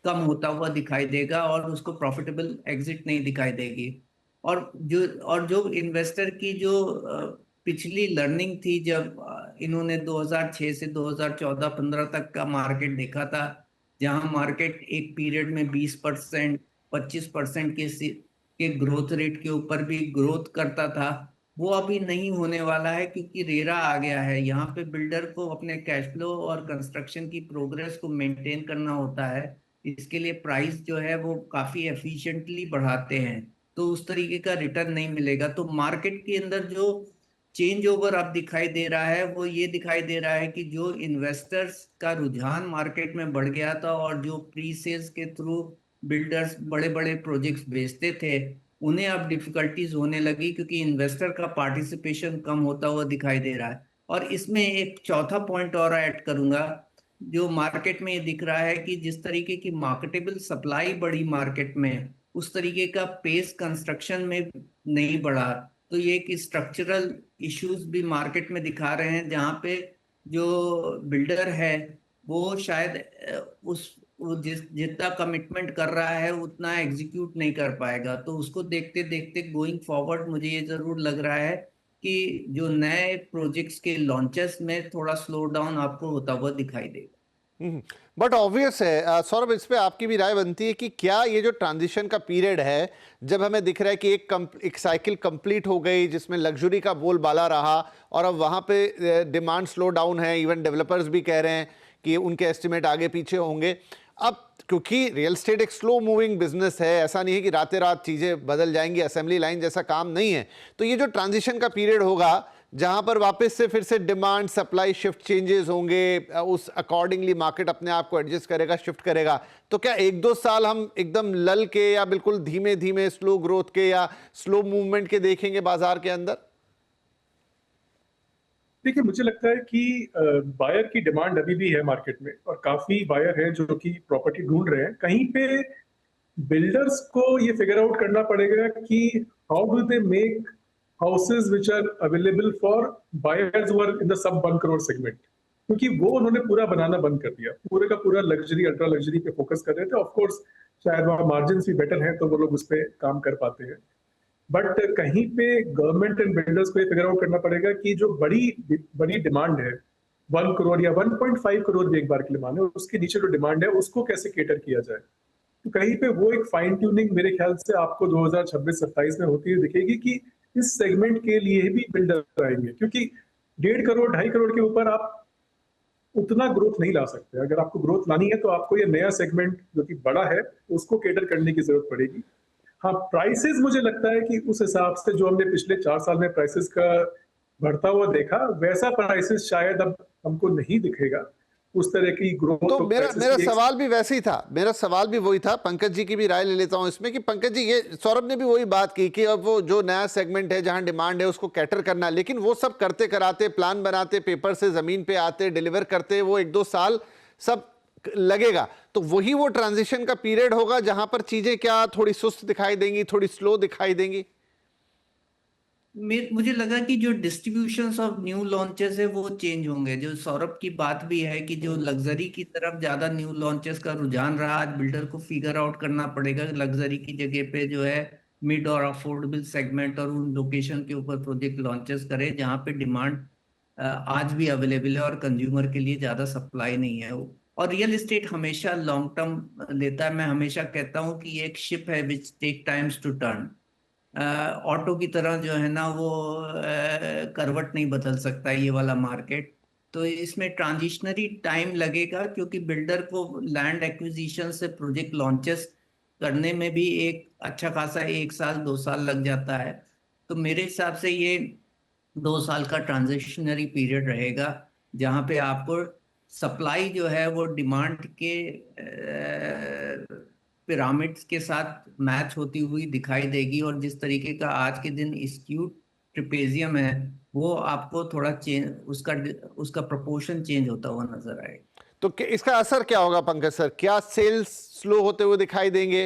कम होता हुआ दिखाई देगा, और उसको प्रॉफिटेबल एग्जिट नहीं दिखाई देगी। और जो इन्वेस्टर की जो पिछली लर्निंग थी, जब इन्होंने 2006 से 2014-15 तक का मार्केट देखा था, जहां मार्केट एक पीरियड में 20% 25% के ग्रोथ रेट के ऊपर भी ग्रोथ करता था, वो अभी नहीं होने वाला है, क्योंकि रेरा आ गया है। यहाँ पे बिल्डर को अपने कैश फ्लो और कंस्ट्रक्शन की प्रोग्रेस को मेंटेन करना होता है। इसके लिए प्राइस जो है वो काफी एफिशिएंटली बढ़ाते हैं, तो उस तरीके का रिटर्न नहीं मिलेगा। तो मार्केट के अंदर जो चेंज ओवर अब दिखाई दे रहा है वो ये दिखाई दे रहा है कि जो इन्वेस्टर्स का रुझान मार्केट में बढ़ गया था और जो प्री सेल्स के थ्रू बिल्डर्स बड़े बड़े प्रोजेक्ट्स बेचते थे, उन्हें अब डिफिकल्टीज होने लगी, क्योंकि इन्वेस्टर का पार्टिसिपेशन कम होता हुआ दिखाई दे रहा है। और इसमें एक चौथा पॉइंट और ऐड करूंगा, जो मार्केट में ये दिख रहा है कि जिस तरीके की मार्केटेबल सप्लाई बढ़ी मार्केट में, उस तरीके का पेस कंस्ट्रक्शन में नहीं बढ़ा। तो ये एक स्ट्रक्चरल इश्यूज भी मार्केट में दिखा रहे हैं, जहाँ पे जो बिल्डर है वो शायद वो जितना कमिटमेंट कर रहा है उतना एग्जीक्यूट नहीं कर पाएगा। तो उसको देखते देखते गोइंग फॉरवर्ड मुझे ये जरूर लग रहा है कि जो नए प्रोजेक्ट्स के लॉन्चेस में थोड़ा स्लो डाउन आपको होता हुआ दिखाई देगा। बट ऑब्वियस है सौरभ, इस पे आपकी भी राय बनती है कि क्या ये जो ट्रांजिशन का पीरियड है, जब हमें दिख रहा है कि एक साइकिल कंप्लीट हो गई जिसमें लग्जरी का बोलबाला रहा और अब वहाँ पे डिमांड स्लो डाउन है, इवन डेवलपर्स भी कह रहे हैं कि उनके एस्टिमेट आगे पीछे होंगे। अब क्योंकि रियल एस्टेट एक स्लो मूविंग बिजनेस है, ऐसा नहीं है कि रातें रात चीज़ें बदल जाएंगी, असेंबली लाइन जैसा काम नहीं है, तो ये जो ट्रांजिशन का पीरियड होगा जहां पर वापस से फिर से डिमांड सप्लाई शिफ्ट चेंजेस होंगे, उस अकॉर्डिंगली मार्केट अपने आप को एडजस्ट करेगा, शिफ्ट करेगा, तो क्या 1-2 साल हम एकदम लल के या बिल्कुल धीमे धीमे स्लो ग्रोथ के या स्लो मूवमेंट के देखेंगे बाजार के अंदर? देखिए, मुझे लगता है कि बायर की डिमांड अभी भी है मार्केट में, और काफी बायर हैं जो कि प्रॉपर्टी ढूंढ रहे हैं। कहीं पे बिल्डर्स को ये फिगर आउट करना पड़ेगा कि how do they make houses which are available for buyers who are in the sub 1 crore segment. क्योंकि वो उन्होंने पूरा बनाना बंद कर दिया, पूरे का पूरा लग्जरी अल्ट्रा लग्जरी पे फोकस कर रहे थे। ऑफ कोर्स शायद वहाँ मार्जिन भी बेटर है तो वो लोग उस पर काम कर पाते हैं, बट कहीं पे गवर्नमेंट एंड बिल्डर्स को ये फिगर आउट करना पड़ेगा कि जो बड़ी बड़ी डिमांड है 1 करोड़ या 1.5 करोड़ भी एक बार के लिए माने, उसके नीचे जो डिमांड है उसको कैसे केटर किया जाए। तो कहीं पे वो एक फाइन ट्यूनिंग मेरे ख्याल से आपको 2026-27 में होती हुई दिखेगी कि इस सेगमेंट के लिए भी बिल्डर आएंगे, क्योंकि 1.5 करोड़ 2.5 करोड़ के ऊपर आप उतना ग्रोथ नहीं ला सकते। अगर आपको ग्रोथ लानी है तो आपको ये नया सेगमेंट जो कि बड़ा है उसको केटर करने की जरूरत पड़ेगी। हाँ, प्राइसेस मुझे लगता है कि उस हिसाब से जो हमने पिछले 4 साल में प्राइसेस का बढ़ता हुआ देखा, वैसा प्राइसेस शायद अब हमको नहीं दिखेगा। उस तरह की ग्रोथ तो मेरा सवाल भी वैसे ही था, मेरा सवाल भी वही था। पंकज जी की भी राय ले लेता हूं इसमें कि पंकज जी, ये सौरभ ने भी वही बात की कि अब वो जो नया सेगमेंट है जहां डिमांड है उसको कैटर करना, लेकिन वो सब करते कराते, प्लान बनाते, पेपर से जमीन पे आते, डिलीवर करते, वो 1-2 साल सब लगेगा। तो वही वो ट्रांजिशन का पीरियड होगा जहां पर चीजें क्या थोड़ी सुस्त दिखाई देंगी, थोड़ी स्लो दिखाई देंगी। मुझे लगा कि जो डिस्ट्रीब्यूशन ऑफ न्यू लॉन्चेस है वो चेंज होंगे। जो सौरभ की बात भी है कि जो लग्जरी की तरफ ज्यादा न्यू लॉन्चेस का रुझान रहा, आज बिल्डर को फिगर आउट करना पड़ेगा लग्जरी की जगह पे जो है मिड और अफोर्डेबल सेगमेंट और उन लोकेशन के ऊपर प्रोजेक्ट लॉन्चेस करे जहाँ पे डिमांड आज भी अवेलेबल है और कंज्यूमर के लिए ज्यादा सप्लाई नहीं है। और रियल एस्टेट हमेशा लॉन्ग टर्म लेता है। मैं हमेशा कहता हूँ कि ये एक शिप है which take times to turn. Auto की तरह जो है ना वो करवट नहीं बदल सकता ये वाला मार्केट। तो इसमें ट्रांजिशनरी टाइम लगेगा क्योंकि बिल्डर को लैंड एक्विजिशन से प्रोजेक्ट लॉन्चेस करने में भी एक अच्छा खासा 1 साल 2 साल लग जाता है। तो मेरे हिसाब से ये 2 साल का ट्रांजिशनरी पीरियड रहेगा जहाँ पे आपको सप्लाई जो है वो डिमांड के पिरामिड्स के साथ मैच होती हुई दिखाई देगी। और जिस तरीके का आज के दिन स्क्यूड ट्रिपेजियम है वो आपको थोड़ा चेंज, उसका प्रोपोर्शन चेंज होता हुआ नजर आएगा। तो इसका असर क्या होगा पंकज सर? क्या सेल्स स्लो होते हुए दिखाई देंगे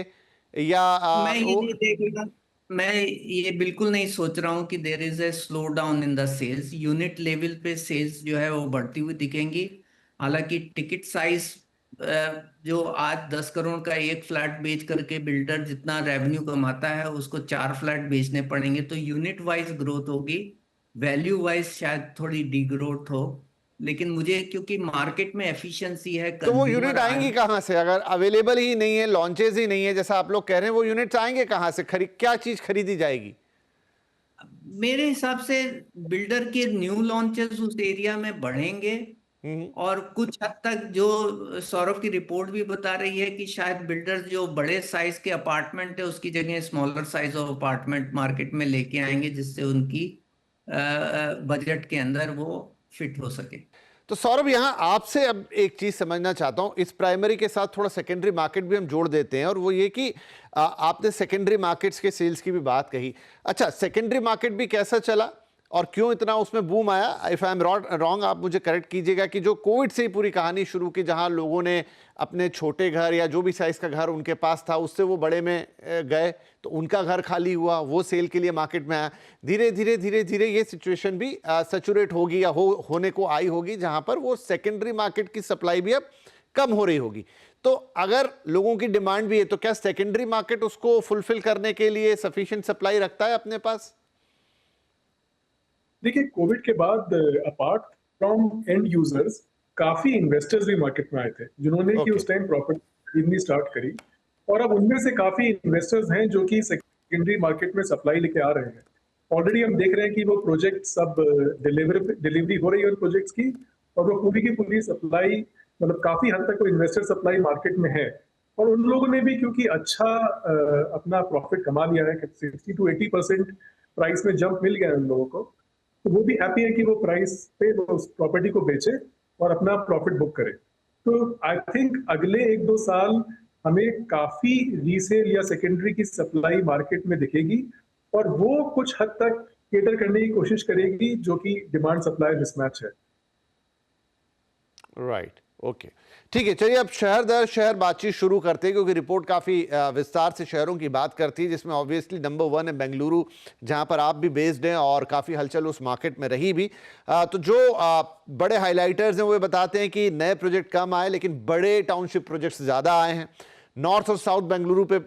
या मैं ये नहीं देखूंगा, मैं ये बिल्कुल नहीं सोच रहा हूँ कि there is a slow down in the sales. Unit level पे सेल्स जो है वो बढ़ती हुई दिखेंगी। हालांकि टिकट साइज जो आज 10 करोड़ का एक फ्लैट बेच करके बिल्डर जितना रेवेन्यू कमाता है उसको 4 फ्लैट बेचने पड़ेंगे, तो यूनिट वाइज ग्रोथ होगी, वैल्यू वाइज शायद थोड़ी डी ग्रोथ हो। लेकिन मुझे क्योंकि मार्केट में एफिशिएंसी है, तो वो यूनिट आएंगी कहां से? अगर अवेलेबल ही नहीं है, लॉन्चेस ही नहीं है जैसा आप लोग कह रहे हैं, वो यूनिट्स आएंगे कहां से? क्या चीज खरीदी जाएगी? मेरे हिसाब से बिल्डर के न्यू लॉन्चेस उस एरिया में बढ़ेंगे। और कुछ हद तक जो सौरभ की रिपोर्ट भी बता रही है कि शायद बिल्डर्स जो बड़े साइज के अपार्टमेंट है उसकी जगह smaller size of apartment market में लेके आएंगे जिससे उनकी बजट के अंदर वो फिट हो सके। तो सौरभ, यहां आपसे अब एक चीज समझना चाहता हूं, इस प्राइमरी के साथ थोड़ा सेकेंडरी मार्केट भी हम जोड़ देते हैं, और वो ये कि आपने सेकेंडरी मार्केट्स के सेल्स की भी बात कही। अच्छा, सेकेंडरी मार्केट भी कैसा चला और क्यों इतना उसमें बूम आया? इफ आई एम रॉन्ग आप मुझे करेक्ट कीजिएगा कि जो कोविड से ही पूरी कहानी शुरू की, जहां लोगों ने अपने छोटे घर या जो भी साइज का घर उनके पास था उससे वो बड़े में गए, तो उनका घर खाली हुआ, वो सेल के लिए मार्केट में आया। धीरे धीरे धीरे धीरे ये सिचुएशन भी सैचुरेट होगी या होने को आई होगी, जहां पर वो सेकेंडरी मार्केट की सप्लाई भी अब कम हो रही होगी। तो अगर लोगों की डिमांड भी है तो क्या सेकेंडरी मार्केट उसको फुलफिल करने के लिए सफिशिएंट सप्लाई रखता है अपने पास? देखिए, कोविड के बाद अपार्ट फ्रॉम एंड यूजर्स काफी इन्वेस्टर्स भी मार्केट में आए थे जिन्होंने कि उस टाइम प्रॉपर्टी खरीदनी स्टार्ट करी, और अब उनमें से काफी इन्वेस्टर्स हैं जो कि सेकेंडरी मार्केट में सप्लाई लेके आ रहे हैं। ऑलरेडी हम देख रहे हैं कि वो प्रोजेक्ट सब डिलीवरी हो रही है उन प्रोजेक्ट्स की, और वो पूरी की पूरी सप्लाई, मतलब काफी हद तक वो इन्वेस्टर सप्लाई मार्केट में है। और उन लोगों ने भी क्योंकि अच्छा अपना प्रॉफिट कमा लिया है, 60 to 80% प्राइस में जंप मिल गया है उन लोगों को, तो वो भी हैप्पी है कि वो प्राइस पे वो उस प्रॉपर्टी को बेचे और अपना प्रॉफिट बुक करे। तो आई थिंक अगले 1-2 साल हमें काफी रीसेल या सेकेंडरी की सप्लाई मार्केट में दिखेगी, और वो कुछ हद तक केटर करने की कोशिश करेगी जो कि डिमांड सप्लाई मिसमैच है। राइट। ओके, ठीक है। चलिए अब शहर दर शहर बातचीत शुरू करते हैं, क्योंकि रिपोर्ट काफ़ी विस्तार से शहरों की बात करती है, जिसमें ऑब्वियसली नंबर 1 है बेंगलुरु, जहां पर आप भी बेस्ड हैं और काफ़ी हलचल उस मार्केट में रही भी। तो जो बड़े हाइलाइटर्स हैं वो ये बताते हैं कि नए प्रोजेक्ट कम आए, लेकिन बड़े टाउनशिप प्रोजेक्ट्स ज़्यादा आए हैं। नॉर्थ और साउथ बेंगलुरु पे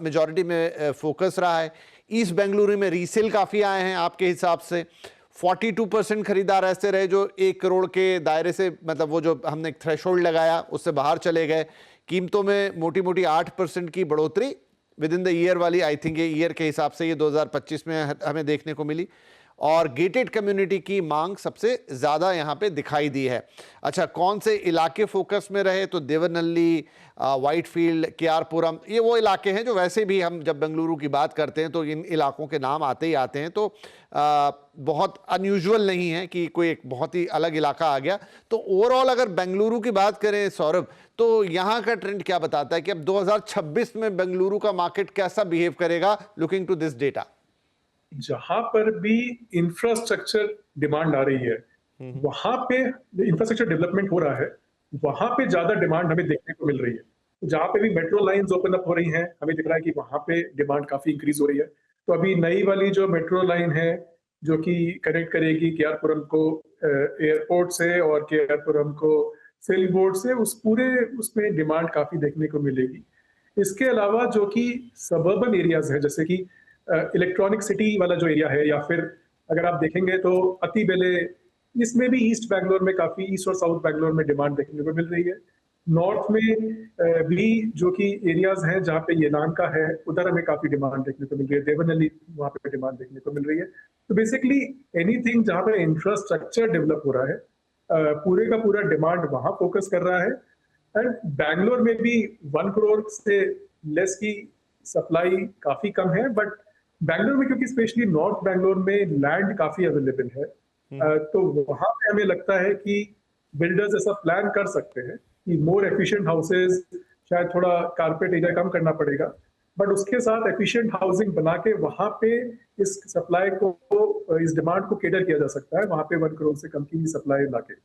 मेजॉरिटी में फोकस रहा है। ईस्ट बेंगलुरु में रीसेल काफ़ी आए हैं आपके हिसाब से। 42% खरीदार ऐसे रहे जो 1 करोड़ के दायरे से, मतलब वो जो हमने एक थ्रेशोल्ड लगाया उससे बाहर चले गए। कीमतों में मोटी मोटी 8% की बढ़ोतरी विद इन द ईयर वाली, आई थिंक ये ईयर के हिसाब से ये 2025 में हमें देखने को मिली। और गेटेड कम्युनिटी की मांग सबसे ज़्यादा यहाँ पे दिखाई दी है। अच्छा, कौन से इलाके फोकस में रहे? तो देवनहल्ली, वाइटफील्ड, केआरपुरम, ये वो इलाके हैं जो वैसे भी हम जब बेंगलुरु की बात करते हैं तो इन इलाकों के नाम आते ही आते हैं। तो बहुत अनयूजुअल नहीं है कि कोई एक बहुत ही अलग इलाका आ गया। तो ओवरऑल अगर बेंगलुरु की बात करें सौरभ, तो यहाँ का ट्रेंड क्या बताता है कि अब 2026 में बेंगलुरु का मार्केट कैसा बिहेव करेगा लुकिंग टू दिस डेटा? जहां पर भी इंफ्रास्ट्रक्चर डिमांड आ रही है, वहां पे इंफ्रास्ट्रक्चर डेवलपमेंट हो रहा है, वहां पे ज्यादा डिमांड हमें देखने को मिल रही है। जहां पे भी मेट्रो लाइंस ओपन अप हो रही हैं, हमें दिख रहा है कि वहां पे डिमांड काफी इंक्रीज हो रही है। तो अभी नई वाली जो मेट्रो लाइन है जो कि कनेक्ट करेगी केआरपुरम को एयरपोर्ट से और केआरपुरम को सेल बोर्ड से, उस पूरे उसमें डिमांड काफी देखने को मिलेगी। इसके अलावा जो कि सबर्बन एरियाज है, जैसे कि इलेक्ट्रॉनिक सिटी वाला जो एरिया है, या फिर अगर आप देखेंगे तो अतिबेले, इसमें भी ईस्ट बैंगलोर में काफी, ईस्ट और साउथ बैंगलोर में डिमांड देखने को मिल रही है। नॉर्थ में भी जो कि एरियाज हैं जहाँ पे येलान का है, उधर हमें काफी डिमांड देखने को मिल रही है। देवनहल्ली, वहाँ पे डिमांड देखने को मिल रही है। तो बेसिकली एनीथिंग जहाँ पे इंफ्रास्ट्रक्चर डेवलप हो रहा है, पूरे का पूरा डिमांड वहाँ फोकस कर रहा है। एंड बैंगलोर में भी 1 करोड़ से लेस की सप्लाई काफी कम है, बट बैंगलोर में क्योंकि स्पेशली नॉर्थ बैंगलोर में लैंड काफी अवेलेबल है, तो वहां पे हमें लगता है कि बिल्डर्स ऐसा प्लान कर सकते हैं कि मोर एफिशिएंट हाउसेज, शायद थोड़ा कारपेट एरिया कम करना पड़ेगा, बट उसके साथ एफिशिएंट हाउसिंग बना के वहां पे इस सप्लाई को, इस डिमांड को केटर किया जा सकता है, वहां पे 1 करोड़ से कम की सप्लाई लाके।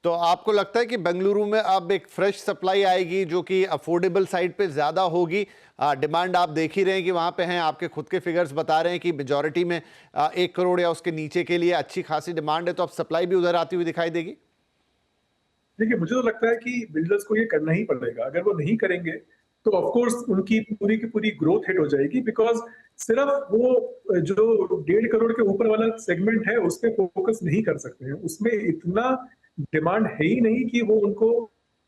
तो आपको लगता है कि बेंगलुरु में अब एक फ्रेश सप्लाई आएगी जो कि अफोर्डेबल साइड पे ज़्यादा होगी? डिमांड आप देख ही रहे हैं कि वहाँ पे हैं, आपके खुद के फिगर्स बता रहे हैं कि मेजॉरिटी में 1 करोड़ या उसके नीचे के लिए अच्छी खासी डिमांड है, तो अब सप्लाई भी उधर आती हुई दिखाई देगी? देखिए, मुझे तो लगता है कि बिल्डर्स को ये करना ही पड़ेगा। अगर वो नहीं करेंगे तो ऑफ कोर्स उनकी पूरी की पूरी ग्रोथ हिट हो जाएगी, बिकॉज सिर्फ वो जो 1.5 करोड़ के ऊपर वाला सेगमेंट है उस पर फोकस नहीं कर सकते हैं। उसमें इतना डिमांड है ही नहीं कि वो उनको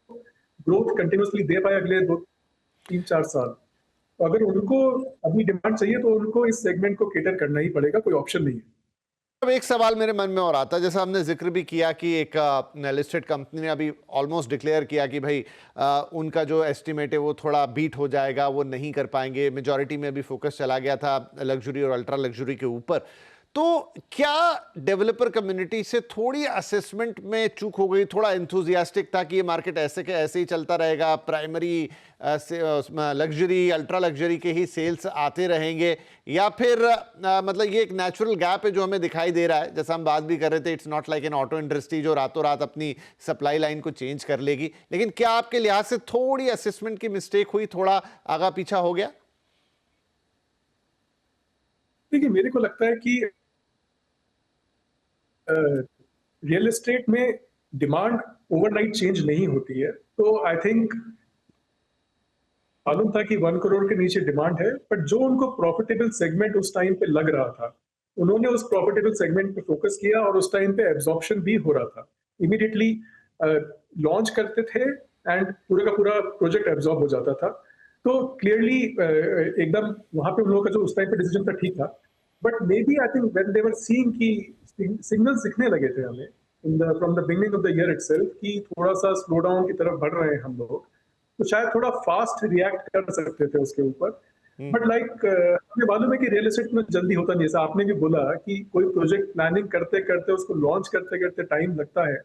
ग्रोथ कंटिन्यूअसली दे पाए अगले 2-3-4 साल। तो अगर उनको अभी डिमांड चाहिए तो उनको इस सेगमेंट को केटर करना ही पड़ेगा, कोई ऑप्शन नहीं है। अब एक सवाल मेरे मन में और आता है, जैसा हमने जिक्र भी किया कि एक लिस्टेड कंपनी ने अभी ऑलमोस्ट डिक्लेयर किया कि भाई उनका जो एस्टिमेट है वो थोड़ा बीट हो जाएगा, वो नहीं कर पाएंगे। मेजॉरिटी में अभी फोकस चला गया था लग्जरी और अल्ट्रा लग्जरी के ऊपर। तो क्या डेवलपर कम्युनिटी से थोड़ी असेसमेंट में चूक हो गई? थोड़ा एंथुजियास्टिक था कि ये मार्केट ऐसे के ऐसे ही चलता रहेगा, प्राइमरी लग्जरी अल्ट्रा लग्जरी के ही सेल्स आते रहेंगे, या फिर मतलब ये एक नेचुरल गैप है जो हमें दिखाई दे रहा है? जैसा हम बात भी कर रहे थे, it's not like an auto industry जो रातों रात अपनी सप्लाई लाइन को चेंज कर लेगी। लेकिन क्या आपके लिहाज से थोड़ी असेसमेंट की मिस्टेक हुई, थोड़ा आगा पीछा हो गया? देखिए, मेरे को लगता है कि रियल एस्टेट में डिमांड ओवरनाइट चेंज नहीं होती है। तो आई थिंक मालूम था कि 1 करोड़ के नीचे डिमांड है, बट जो उनको प्रॉफिटेबल सेगमेंट उस टाइम पे लग रहा था, उन्होंने उस प्रॉफिटेबल सेगमेंट पे फोकस किया और उस टाइम पे एब्जॉर्प्शन भी हो रहा था। इमीडिएटली लॉन्च करते थे एंड पूरा का पूरा प्रोजेक्ट एब्जॉर्ब हो जाता था। तो क्लियरली एकदम वहां पे उन लोगों का जो उस टाइम पे डिसीजन था ठीक था, but maybe I think when they were seeing कि सिग्नल्स दिखने लगे थे हमें from the beginning of the year itself कि थोड़ा सा स्लो डाउन की तरफ बढ़ रहे हैं हम लोग, तो शायद थोड़ा फास्ट रिएक्ट कर सकते थे उसके ऊपर। बट लाइक हमें मालूम है कि रियल एस्टेट में जल्दी होता नहीं, जैसा आपने भी बोला कि कोई प्रोजेक्ट प्लानिंग करते करते उसको लॉन्च करते करते टाइम लगता है।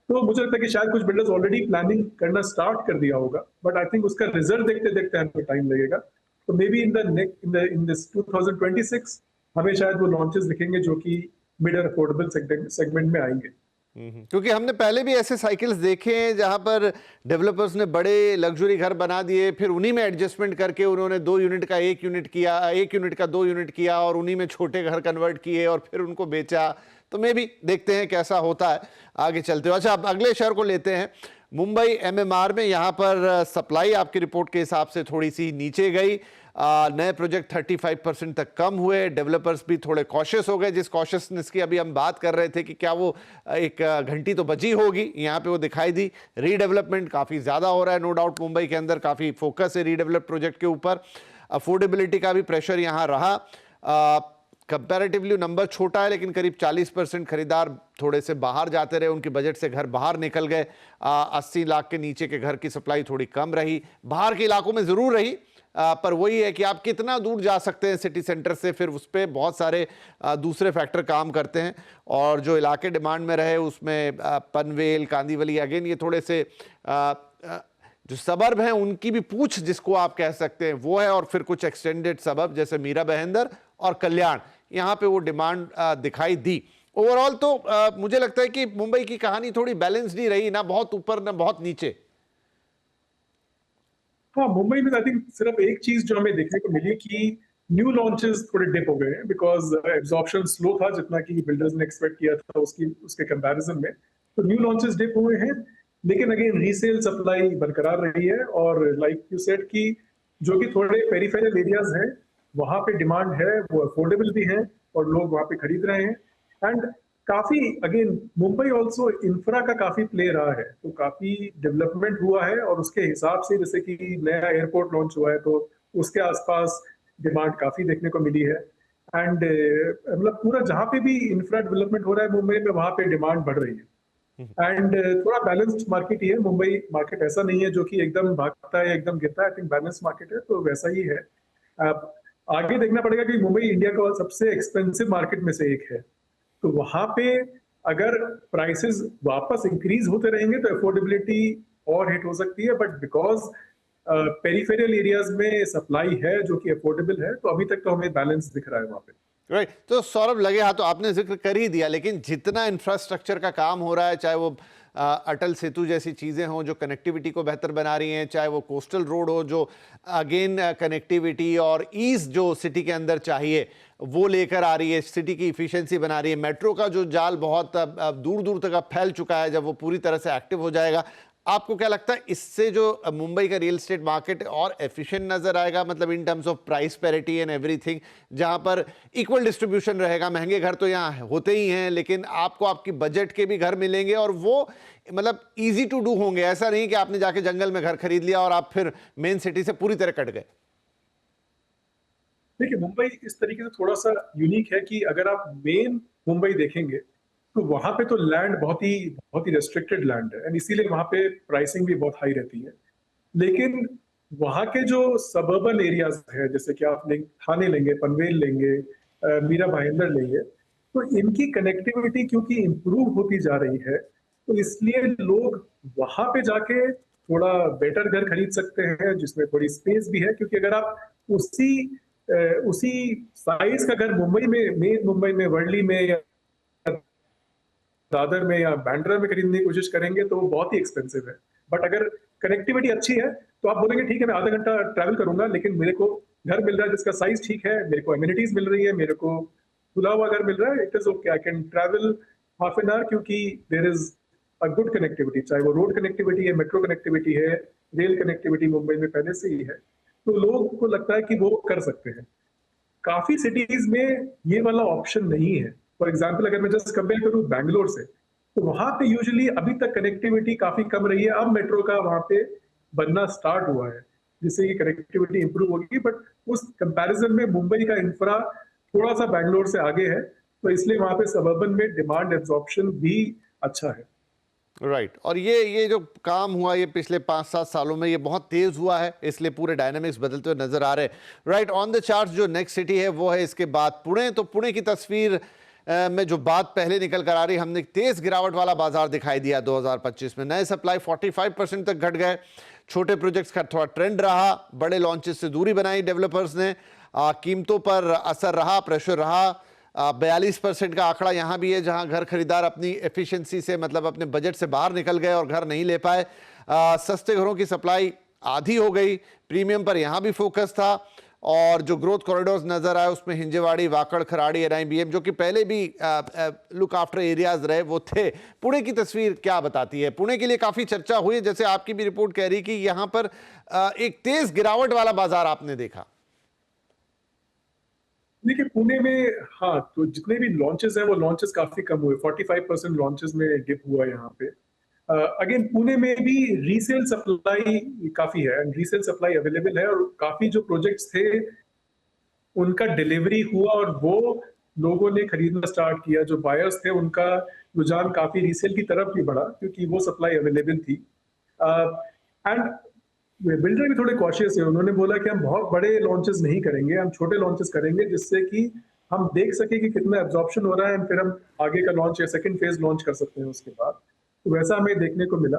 तो मुझे लगता है कि शायद कुछ बिल्डर्स ऑलरेडी प्लानिंग करना स्टार्ट कर दिया होगा, बट आई थिंक उसका रिजल्ट देखते देखते हमें टाइम लगेगा। तो मे बी इन दिस 2026 हमें शायद वो लॉन्चेस दिखेंगे जो कि मिड अफोर्डेबल सेगमेंट में आएंगे। क्योंकि हमने पहले भी ऐसे साइकिल्स देखे हैं जहां पर डेवलपर्स ने बड़े लग्जरी घर बना दिए, फिर उन्हीं में एडजस्टमेंट करके उन्होंने 2 यूनिट का 1 यूनिट किया, 1 यूनिट का 2 यूनिट किया और उन्हीं में छोटे घर कन्वर्ट किए और फिर उनको बेचा। तो मैं भी देखते हैं कैसा होता है आगे चलते हुए। अच्छा, अब अगले शहर को लेते हैं, मुंबई एमएमआर में। यहाँ पर सप्लाई आपकी रिपोर्ट के हिसाब से थोड़ी सी नीचे गई, नए प्रोजेक्ट 35% तक कम हुए, डेवलपर्स भी थोड़े कॉशियस हो गए। जिस कॉशियसनेस की अभी हम बात कर रहे थे कि क्या वो एक घंटी तो बची होगी, यहाँ पे वो दिखाई दी। रीडेवलपमेंट काफ़ी ज़्यादा हो रहा है, नो डाउट मुंबई के अंदर काफ़ी फोकस है रीडेवलप प्रोजेक्ट के ऊपर। अफोर्डेबिलिटी का भी प्रेशर यहाँ रहा। कंपैरेटिवली नंबर छोटा है, लेकिन करीब 40% खरीदार थोड़े से बाहर जाते रहे, उनके बजट से घर बाहर निकल गए। 80 लाख के नीचे के घर की सप्लाई थोड़ी कम रही, बाहर के इलाकों में ज़रूर रही, पर वही है कि आप कितना दूर जा सकते हैं सिटी सेंटर से, फिर उस पर बहुत सारे दूसरे फैक्टर काम करते हैं। और जो इलाके डिमांड में रहे उसमें पनवेल, कांदीवली, अगेन ये थोड़े से जो सबर्ब हैं उनकी भी पूछ जिसको आप कह सकते हैं वो है, और फिर कुछ एक्सटेंडेड सबर्ब जैसे मीरा बहेंदर और कल्याण, यहाँ पे वो डिमांड दिखाई दी। ओवरऑल तो मुझे लगता है कि मुंबई की कहानी थोड़ी बैलेंस्ड ही रही, ना बहुत ऊपर ना बहुत नीचे। हाँ, मुंबई में आई थिंक सिर्फ एक चीज जो हमें देखने को मिली कि न्यू लॉन्चेस थोड़े डिप हो गए हैं, बिकॉज एब्जॉर्प्शन स्लो था जितना कि बिल्डर्स ने एक्सपेक्ट किया था उसके कंपैरिजन में। तो न्यू लॉन्चेस डिप हुए हैं, लेकिन अगेन रीसेल सप्लाई बरकरार रही है। और लाइक यू सेड कि जो कि थोड़े पेरिफेरल एरियाज हैं वहां पे डिमांड है, वो अफोर्डेबल भी है और लोग वहां पे खरीद रहे हैं। एंड काफी अगेन मुंबई ऑल्सो इंफ्रा का काफी प्ले रहा है, तो काफी डेवलपमेंट हुआ है और उसके हिसाब से जैसे कि नया एयरपोर्ट लॉन्च हुआ है तो उसके आसपास डिमांड काफी देखने को मिली है। एंड मतलब पूरा जहां पे भी इंफ्रा डेवलपमेंट हो रहा है मुंबई में वहां पे डिमांड बढ़ रही है। एंड थोड़ा बैलेंस्ड मार्केट ही है मुंबई। मार्केट ऐसा नहीं है जो कि एकदम भागता है एकदम गिरता है, आई थिंक बैलेंस मार्केट है, तो वैसा ही है। अब आगे देखना पड़ेगा कि मुंबई इंडिया का सबसे एक्सपेंसिव मार्केट में से एक है, तो वहां पे अगर प्राइसेस वापस इंक्रीज होते रहेंगे तो अफोर्डेबिलिटी और हिट हो सकती है। बट बिकॉज पेरिफेरल एरियाज में सप्लाई है जो कि अफोर्डेबल है, तो अभी तक तो हमें बैलेंस दिख रहा है वहां पे। राइट तो सौरभ, लगे हाथ तो आपने जिक्र कर ही दिया, लेकिन जितना इंफ्रास्ट्रक्चर का काम हो रहा है, चाहे वो अटल सेतु जैसी चीज़ें हों जो कनेक्टिविटी को बेहतर बना रही हैं, चाहे वो कोस्टल रोड हो जो अगेन कनेक्टिविटी और ईज जो सिटी के अंदर चाहिए वो लेकर आ रही है, सिटी की इफ़िशियंसी बना रही है। मेट्रो का जो जाल बहुत दूर दूर तक अब फैल चुका है, जब वो पूरी तरह से एक्टिव हो जाएगा, आपको क्या लगता है इससे जो मुंबई का रियल एस्टेट मार्केट और एफिशिएंट नजर आएगा, मतलब in terms of price parity and everything, जहां पर इक्वल डिस्ट्रीब्यूशन रहेगा? महंगे घर तो यहाँ होते ही हैं, लेकिन आपको आपकी बजट के भी घर मिलेंगे और वो मतलब इजी टू डू होंगे। ऐसा नहीं कि आपने जाके जंगल में घर खरीद लिया और आप फिर मेन सिटी से पूरी तरह कट गए। देखिए, मुंबई इस तरीके से थोड़ा सा यूनिक है कि अगर आप मेन मुंबई देखेंगे तो वहां पे तो लैंड बहुत ही रेस्ट्रिक्टेड लैंड है, एंड इसीलिए वहां पे प्राइसिंग भी बहुत हाई रहती है। लेकिन वहां के जो सबर्बन एरियाज है, जैसे कि आप थाने लेंगे, पनवेल लेंगे, मीरा भाईंदर लेंगे, तो इनकी कनेक्टिविटी क्योंकि इंप्रूव होती जा रही है, तो इसलिए लोग वहां पे जाके थोड़ा बेटर घर खरीद सकते हैं जिसमें थोड़ी स्पेस भी है। क्योंकि अगर आप उसी साइज का घर मुंबई में, मेन मुंबई में, वर्ली में या दादर में या बैंड्रा में खरीदने की कोशिश करेंगे तो वो बहुत ही एक्सपेंसिव है। बट अगर कनेक्टिविटी अच्छी है तो आप बोलेंगे ठीक है मैं आधा घंटा ट्रैवल करूंगा, लेकिन मेरे को घर मिल रहा है जिसका साइज ठीक है, मेरे को एमिनिटीज मिल रही है, मेरे को खुला हुआ घर मिल रहा है, it is okay, I can travel half an hour, क्योंकि there is a good connectivity. चाहे वो रोड कनेक्टिविटी है, मेट्रो कनेक्टिविटी है, रेल कनेक्टिविटी मुंबई में पहले से ही है, तो लोगों को लगता है कि वो कर सकते हैं। काफी सिटीज में ये वाला ऑप्शन नहीं है। फॉर एग्जाम्पल अगर मैं जस्ट कंपेयर करूं बैंगलोर से, तो वहां पे यूजुअली अभी तक कनेक्टिविटी काफी कम रही है। अब मेट्रो का वहां पे बनना स्टार्ट हुआ है जिससे कि कनेक्टिविटी इंप्रूव होगी, बट उस कंपैरिजन में मुंबई का इंफ्रा थोड़ा सा बैंगलोर से आगे है, तो इसलिए वहां पे सबर्बन में डिमांड एब्जॉर्प्शन भी अच्छा है। राइट और ये जो काम हुआ ये पिछले 5-7 सालों में ये बहुत तेज हुआ है, इसलिए पूरे डायनामिक्स बदलते हुए नजर आ रहे हैं। राइट ऑन द चार्ट जो नेक्स्ट सिटी है वो है इसके बाद पुणे। तो पुणे की तस्वीर में जो बात पहले निकल कर आ रही, हमने तेज गिरावट वाला बाजार दिखाई दिया 2025 में। नए सप्लाई 45% तक घट गए, छोटे प्रोजेक्ट्स का थोड़ा ट्रेंड रहा, बड़े लॉन्चेस से दूरी बनाई डेवलपर्स ने, कीमतों पर असर रहा, प्रेशर रहा। 42% का आंकड़ा यहाँ भी है जहाँ घर खरीदार अपनी एफिशिएंसी से मतलब अपने बजट से बाहर निकल गए और घर नहीं ले पाए। सस्ते घरों की सप्लाई आधी हो गई, प्रीमियम पर यहाँ भी फोकस था और जो ग्रोथ कॉरिडोर्स नजर आए उसमें हिंजेवाड़ी, वाकड़, खराड़ी, NIBM जो कि पहले भी लुक आफ्टर एरियाज रहे वो थे। पुणे की तस्वीर क्या बताती है? पुणे के लिए काफी चर्चा हुई, जैसे आपकी भी रिपोर्ट कह रही कि यहाँ पर एक तेज गिरावट वाला बाजार आपने देखा। देखिए पुणे में, हाँ, तो जितने भी लॉन्चेस हैं वो लॉन्चेस काफी कम हुए, 45% लॉन्चेस में डिप हुआ यहाँ पे। अगेन पुणे में भी रीसेल सप्लाई काफी है एंड रीसेल सप्लाई अवेलेबल है और काफी जो प्रोजेक्ट्स थे उनका डिलीवरी हुआ और वो लोगों ने खरीदना स्टार्ट किया। जो बायर्स थे उनका रुझान काफी रीसेल की तरफ भी बढ़ा क्योंकि वो सप्लाई अवेलेबल थी। एंड बिल्डर भी थोड़े कॉशियस है, उन्होंने बोला कि हम बहुत बड़े लॉन्चेस नहीं करेंगे, हम छोटे लॉन्चेस करेंगे जिससे कि हम देख सके कि कितना एब्जॉर्प्शन हो रहा है, फिर हम आगे का लॉन्च या सेकंड फेज लॉन्च कर सकते हैं उसके बाद। तो वैसा हमें देखने को मिला।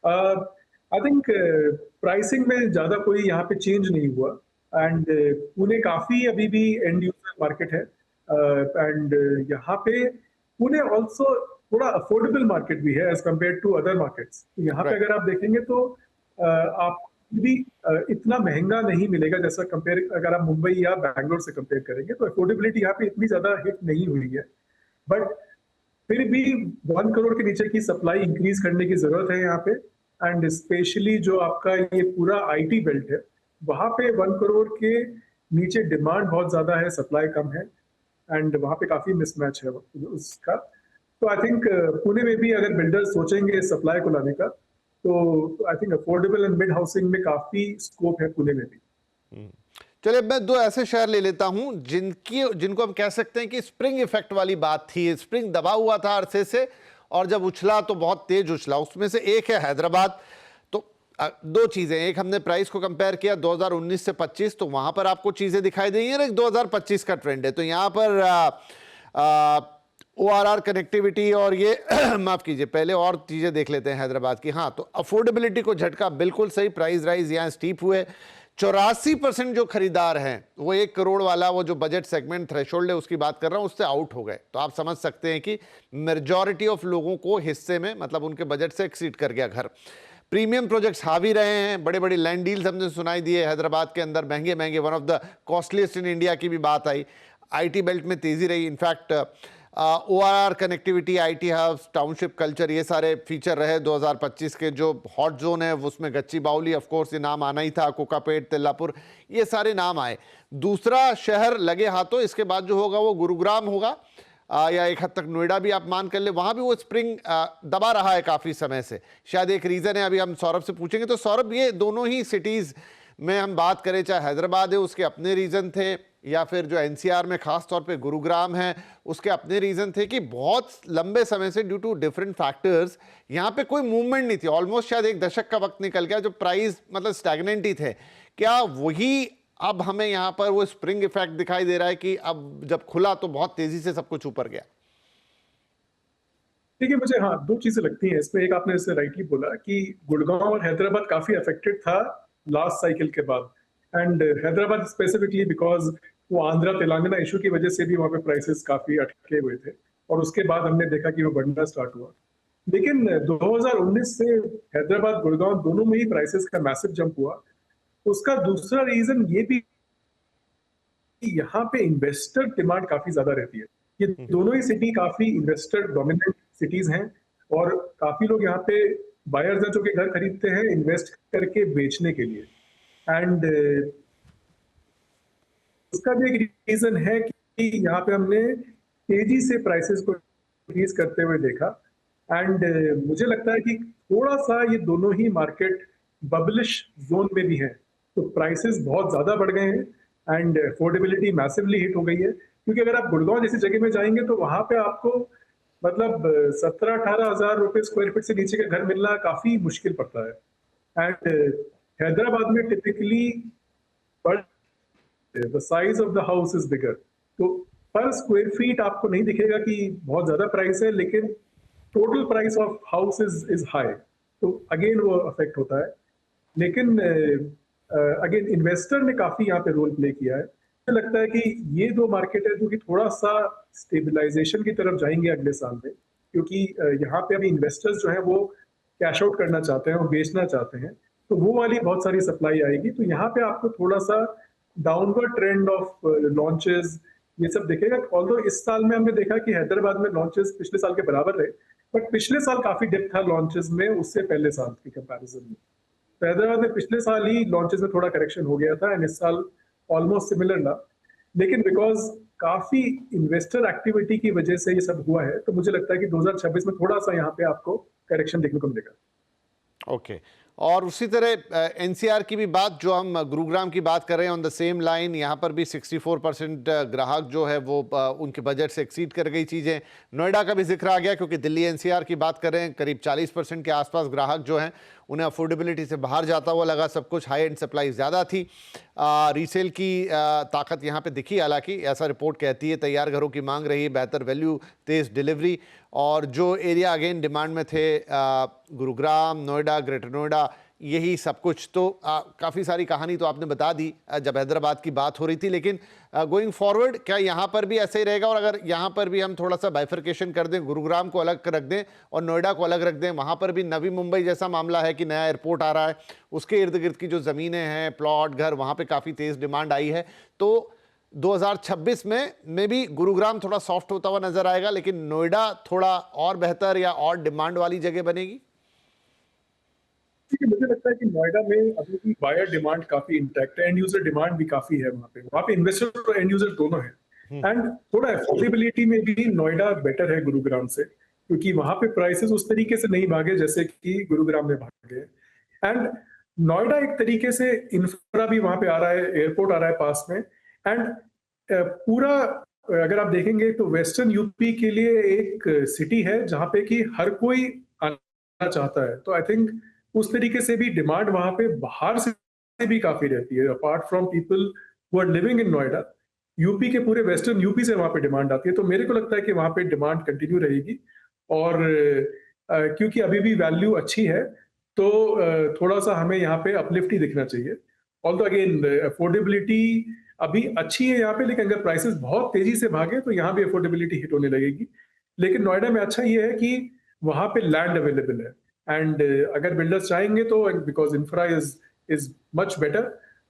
आई थिंक प्राइसिंग में ज्यादा कोई यहाँ पे चेंज नहीं हुआ एंड पुणे काफी अभी भी एंड यूजर मार्केट है एंड यहाँ पे पुणे ऑल्सो थोड़ा अफोर्डेबल मार्केट भी है as compare to other markets. यहाँ पे अगर आप देखेंगे तो आप भी इतना महंगा नहीं मिलेगा जैसा कंपेयर अगर आप मुंबई या बैंगलोर से कंपेयर करेंगे, तो अफोर्डेबिलिटी यहाँ पे इतनी ज्यादा हिट नहीं हुई है। बट फिर भी 1 करोड़ के नीचे की सप्लाई इंक्रीज करने की जरूरत है यहाँ पे एंड स्पेशली जो आपका ये पूरा IT बेल्ट है वहां पे 1 करोड़ के नीचे डिमांड बहुत ज्यादा है, सप्लाई कम है एंड वहां पे काफी मिसमैच है उसका। तो आई थिंक पुणे में भी अगर बिल्डर्स सोचेंगे सप्लाई को लाने का तो I think affordable and mid housing में काफी स्कोप है पुणे में भी। चलिए मैं दो ऐसे शहर ले लेता हूं जिनको हम कह सकते हैं कि स्प्रिंग इफेक्ट वाली बात थी, स्प्रिंग दबा हुआ था अरसे से और जब उछला तो बहुत तेज उछला। उसमें से एक है हैदराबाद। तो दो चीजें, एक हमने प्राइस को कंपेयर किया 2019 से 25, तो वहां पर आपको चीजें दिखाई देंगी और एक 2025 का ट्रेंड है। तो यहां पर ORR कनेक्टिविटी और ये माफ कीजिए, पहले और चीजें देख लेते हैं हैदराबाद की। हाँ, तो अफोर्डेबिलिटी को झटका बिल्कुल सही, प्राइस राइज यहाँ स्टीप हुए। 84% जो खरीदार हैं वो 1 करोड़ वाला वो जो बजट सेगमेंट थ्रेशोल्ड है उसकी बात कर रहा हूं, उससे आउट हो गए। तो आप समझ सकते हैं कि मेजॉरिटी ऑफ लोगों को हिस्से में मतलब उनके बजट से एक्सीड कर गया घर। प्रीमियम प्रोजेक्ट्स हावी रहे हैं, बड़े बड़े लैंड डील्स हमने सुनाई दिए हैदराबाद के अंदर, महंगे महंगे, one of the costliest in India की भी बात आई। IT बेल्ट में तेजी रही, in fact ORR connectivity, IT hubs, township culture, ये सारे फीचर रहे 2025 के। जो हॉट जोन है उसमें गच्ची बाउली, ऑफ कोर्स ये नाम आना ही था, कोकापेट, तेल्लापुर, ये सारे नाम आए। दूसरा शहर लगे हाथों इसके बाद जो होगा वो गुरुग्राम होगा या एक हद तक नोएडा भी आप मान कर ले, वहां भी वो स्प्रिंग दबा रहा है काफी समय से। शायद एक रीजन है, अभी हम सौरभ से पूछेंगे। तो सौरभ, ये दोनों ही सिटीज में हम बात करें, चाहे हैदराबाद है उसके अपने रीजन थे या फिर जो NCR में खास तौर पे गुरुग्राम है उसके अपने रीजन थे कि बहुत लंबे समय से ड्यू टू डिफरेंट फैक्टर्स यहाँ पे कोई मूवमेंट नहीं थी। ऑलमोस्ट शायद 1 दशक का वक्त निकल गया जो प्राइस मतलब स्टैग्नेंट ही थे। क्या वही अब हमें यहाँ पर वो स्प्रिंग इफेक्ट दिखाई दे रहा है कि अब जब खुला तो बहुत तेजी से सब कुछ ऊपर गया? देखिए मुझे, हाँ, 2 चीजें लगती हैं इसमें। एक आपने इससे राइटली बोला कि गुड़गांव और हैदराबाद काफी अफेक्टेड था लास्ट साइकिल के बाद एंड हैदराबाद स्पेसिफिकली बिकॉज वो आंध्रा तेलंगाना इशू की वजह से भी वहाँ पे प्राइसेस काफी अटके हुए थे और उसके बाद हमने देखा कि वो बढ़ना स्टार्ट हुआ। लेकिन 2019 से हैदराबाद गुड़गांव दोनों में ही प्राइसेस का मैसिव जंप हुआ। उसका दूसरा रीजन ये भी कि यहाँ पे इन्वेस्टर डिमांड काफी ज्यादा रहती है। ये दोनों ही सिटी काफी इन्वेस्टर डोमिनेंट सिटीज हैं और काफी लोग यहाँ पे बायर्स हैं जो कि घर खरीदते हैं इन्वेस्ट करके बेचने के लिए। एंड उसका भी एक रीजन है कि यहाँ पे हमने तेजी से प्राइसेस को इंक्रीज करते हुए देखा एंड मुझे लगता है कि थोड़ा सा ये दोनों ही मार्केट बबलिश जोन में भी है। तो प्राइसेस बहुत ज्यादा बढ़ गए हैं एंड अफोर्डेबिलिटी मैसिवली हिट हो गई है क्योंकि अगर आप गुड़गांव जैसी जगह में जाएंगे तो वहां पे आपको मतलब 17-18 हजार रुपए स्क्वायर फीट से नीचे का घर मिलना काफी मुश्किल पड़ता है। एंड हैदराबाद में typically the size of the house is bigger, तो पर स्क्वायर फीट आपको नहीं दिखेगा कि बहुत ज्यादा प्राइस है, लेकिन total price of house is high, तो अगेन वो अफेक्ट होता है। लेकिन अगेन इन्वेस्टर ने काफी यहाँ पे रोल प्ले किया है। मुझे लगता है कि ये 2 मार्केट है जो कि थोड़ा सा स्टेबलाइजेशन की तरफ जाएंगे अगले साल में, क्योंकि यहाँ पे अभी इन्वेस्टर्स जो है वो कैश आउट करना चाहते हैं और बेचना चाहते हैं, तो वो वाली बहुत सारी सप्लाई आएगी। तो यहाँ पे आपको थोड़ा सा डाउनवर्ड ट्रेंड ऑफ लॉन्चेस ये सब दिखेगा। ऑल्दो इस साल में हमने देखा कि हैदराबाद में लॉन्चेस पिछले साल के बराबर रहे, बट पिछले साल काफी डिप था लॉन्चेस में उससे पहले साल की कंपैरिजन में। तो हैदराबाद में पिछले साल ही लॉन्चेस में थोड़ा करेक्शन हो गया था, एंड इस साल ऑलमोस्ट सिमिलर रहा। लेकिन बिकॉज काफी इन्वेस्टर एक्टिविटी की वजह से ये सब हुआ है, तो मुझे लगता है कि 2026 में थोड़ा सा यहाँ पे आपको करेक्शन देखने को मिलेगा। ओके और उसी तरह एनसीआर की भी बात, जो हम गुरुग्राम की बात कर रहे हैं, ऑन द सेम लाइन यहाँ पर भी 64% ग्राहक जो है वो उनके बजट से एक्सीड कर गई चीज़ें। नोएडा का भी जिक्र आ गया क्योंकि दिल्ली एनसीआर की बात कर रहे हैं, करीब 40% के आसपास ग्राहक जो हैं उन्हें अफोर्डेबिलिटी से बाहर जाता हुआ लगा। सब कुछ हाई एंड सप्लाई ज़्यादा थी। रीसेल की ताकत यहाँ पे दिखी, हालांकि ऐसा रिपोर्ट कहती है। तैयार घरों की मांग रही, बेहतर वैल्यू, तेज़ डिलीवरी, और जो एरिया अगेन डिमांड में थे गुरुग्राम, नोएडा, ग्रेटर नोएडा, यही सब कुछ। तो काफ़ी सारी कहानी तो आपने बता दी जब हैदराबाद की बात हो रही थी, लेकिन गोइंग फॉरवर्ड क्या यहाँ पर भी ऐसे ही रहेगा? और अगर यहाँ पर भी हम थोड़ा सा बाइफर्केशन कर दें, गुरुग्राम को अलग रख दें और नोएडा को अलग रख दें, वहाँ पर भी नवी मुंबई जैसा मामला है कि नया एयरपोर्ट आ रहा है, उसके इर्द गिर्द की जो ज़मीनें हैं, प्लॉट, घर, वहाँ पर काफ़ी तेज़ डिमांड आई है। तो 2026 में भी गुरुग्राम थोड़ा सॉफ्ट होता हुआ नजर आएगा, लेकिन नोएडा थोड़ा और बेहतर या और डिमांड वाली जगह बनेगी। मुझे लगता है कि नोएडा में अभी भी बायर डिमांड काफी इंटैक्ट है, एंड यूजर डिमांड भी काफी है वहाँ पे इन्वेस्टर और एंड यूजर दोनों है। एंड थोड़ा अफोर्डेबिलिटी में भी नोएडा बेटर है गुरुग्राम से, क्योंकि वहां पे प्राइसेस उस तरीके से नहीं भागे जैसे कि गुरुग्राम में भागे। एंड नोएडा एक तरीके से इंफ्रा भी वहां पे आ रहा है, एयरपोर्ट आ रहा है पास में, एंड पूरा अगर आप देखेंगे तो वेस्टर्न यूपी के लिए एक सिटी है जहां पे कि हर कोई आना चाहता है। तो आई थिंक उस तरीके से भी डिमांड वहां पे बाहर से भी काफी रहती है। Apart from people who are living in Noida, UP के पूरे वेस्टर्न यूपी से वहां पे डिमांड आती है। तो मेरे को लगता है कि वहां पे डिमांड कंटिन्यू रहेगी, और क्योंकि अभी भी वैल्यू अच्छी है, तो थोड़ा सा हमें यहाँ पे अपलिफ्ट ही दिखना चाहिए। ऑल्दो अगेन अफोर्डेबिलिटी अभी अच्छी है यहाँ पे, लेकिन अगर प्राइसेस बहुत तेजी से भागे तो यहाँ भी अफोर्डेबिलिटी हिट होने लगेगी। लेकिन नोएडा में अच्छा ये है कि वहां पे लैंड अवेलेबल है, एंड अगर बिल्डर्स चाहेंगे तो because infra is much better,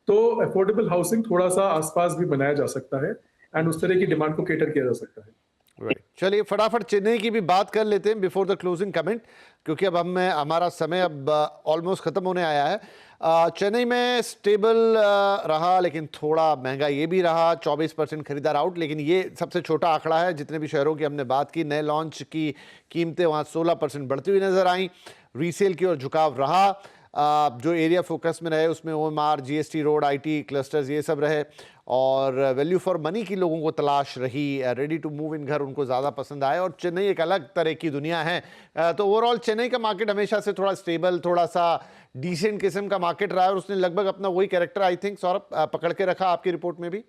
तो अफोर्डेबल हाउसिंग थोड़ा सा आसपास भी बनाया जा सकता है, एंड उस तरह की डिमांड को केटर किया जा सकता है। राइट, चलिए फटाफट चेन्नई की भी बात कर लेते हैं बिफोर द क्लोजिंग कमेंट, क्योंकि अब हमारा समय अब ऑलमोस्ट खत्म होने आया है। चेन्नई में स्टेबल रहा, लेकिन थोड़ा महंगा ये भी रहा। 24% खरीदार आउट, लेकिन ये सबसे छोटा आंकड़ा है। जितने भी शहरों की हमने बात की, नए लॉन्च की कीमतें वहाँ 16% बढ़ती हुई नजर आई। रीसेल की ओर झुकाव रहा। जो एरिया फोकस में रहे उसमें OMR, GST road, IT clusters, ये सब रहे। और वैल्यू फॉर मनी की लोगों को तलाश रही। रेडी टू मूव इन घर उनको ज़्यादा पसंद आए, और चेन्नई एक अलग तरह की दुनिया है। तो ओवरऑल चेन्नई का मार्केट हमेशा से थोड़ा स्टेबल, थोड़ा सा डिसेंट किस्म का मार्केट रहा है, और उसने लगभग अपना वही कैरेक्टर आई थिंक सौरभ पकड़ के रखा आपकी रिपोर्ट में भी।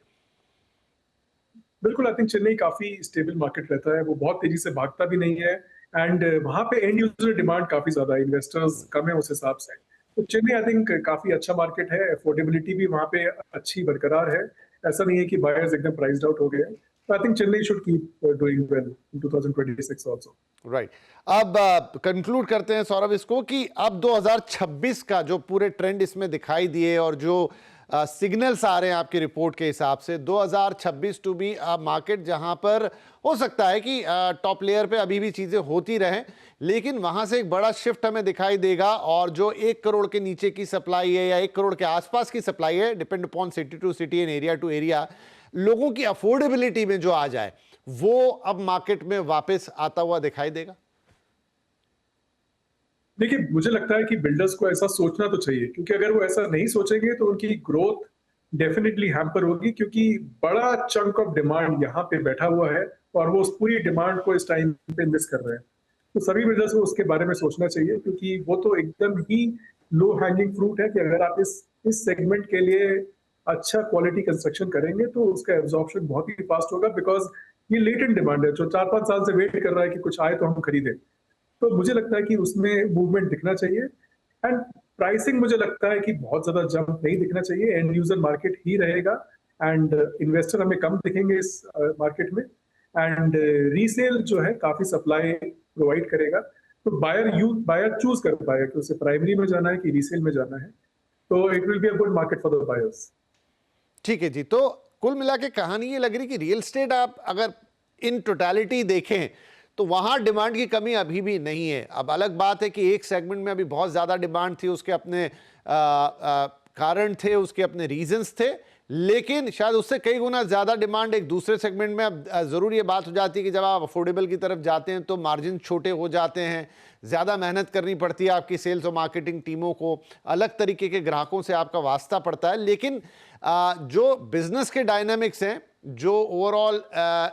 बिल्कुल, आई थिंक चेन्नई काफी स्टेबल मार्केट रहता है, वो बहुत तेजी से भागता भी नहीं है, एंड वहां पे एंड यूजर डिमांड काफी ज्यादा है, इन्वेस्टर्स कम है उस हिसाब से। तो चेन्नई आई थिंक काफी अच्छा मार्केट है, अफोर्डेबिलिटी भी वहां पे अच्छी बरकरार है। ऐसा नहीं है कि बायर्स एकदम प्राइस्ड आउट हो गए हैं। तो I think Chennai should keep doing well in 2026 also. Right, अब कंक्लूड करते हैं सौरभ इसको कि अब 2026 का जो पूरे ट्रेंड इसमें दिखाई दिए और जो सिग्नल्स आ रहे हैं आपकी रिपोर्ट के हिसाब से, 2026 टू बी मार्केट जहां पर हो सकता है कि टॉप लेयर पे अभी भी चीजें होती रहें, लेकिन वहां से एक बड़ा शिफ्ट हमें दिखाई देगा। और जो 1 करोड़ के नीचे की सप्लाई है या 1 करोड़ के आसपास की सप्लाई है, depend upon city to city and area to area, लोगों की अफोर्डेबिलिटी में जो आ जाए वो अब मार्केट में वापस आता हुआ दिखाई देगा। देखिए, मुझे लगता है कि बिल्डर्स को ऐसा सोचना तो चाहिए, क्योंकि अगर वो ऐसा नहीं सोचेंगे तो उनकी ग्रोथ डेफिनेटली हैम्पर होगी, क्योंकि बड़ा चंक ऑफ डिमांड यहाँ पे बैठा हुआ है और वो उस पूरी डिमांड को इस टाइम पे इन्वेस्ट कर रहे हैं। तो सभी बिल्डर्स को उसके बारे में सोचना चाहिए, क्योंकि वो तो एकदम ही लो हैंगिंग फ्रूट है कि अगर आप इस सेगमेंट के लिए अच्छा क्वालिटी कंस्ट्रक्शन करेंगे तो उसका एब्जॉर्प्शन बहुत ही फास्ट होगा, बिकॉज ये लेटेंट डिमांड है जो 4-5 साल से वेट कर रहा है कि कुछ आए तो हम खरीदें। तो मुझे लगता है कि उसमें मूवमेंट दिखना चाहिए, एंड प्राइसिंग मुझे लगता है कि बहुत ज्यादा जंप नहीं दिखना चाहिए। एंड यूजर मार्केट ही रहेगा, एंड इन्वेस्टर हमें कम दिखेंगे इस मार्केट में। एंड रीसेल जो है काफी सप्लाई प्रोवाइड करेगा, तो बायर चूज कर पाएगा कि उसे प्राइमरी में जाना है कि रीसेल में जाना है, तो it will be a good market for the buyers. ठीक है जी, तो कुल मिला के कहानी ये लग रही कि रियल एस्टेट आप अगर इन टोटलिटी देखें तो वहां डिमांड की कमी अभी भी नहीं है। अब अलग बात है कि एक सेगमेंट में अभी बहुत ज़्यादा डिमांड थी, उसके अपने कारण थे, उसके अपने रीजंस थे, लेकिन शायद उससे कई गुना ज़्यादा डिमांड एक दूसरे सेगमेंट में। अब ज़रूर ये बात हो जाती है कि जब आप अफोर्डेबल की तरफ जाते हैं तो मार्जिन छोटे हो जाते हैं, ज़्यादा मेहनत करनी पड़ती है आपकी सेल्स और मार्केटिंग टीमों को, अलग तरीके के ग्राहकों से आपका वास्ता पड़ता है। लेकिन जो बिजनेस के डायनामिक्स हैं, जो ओवरऑल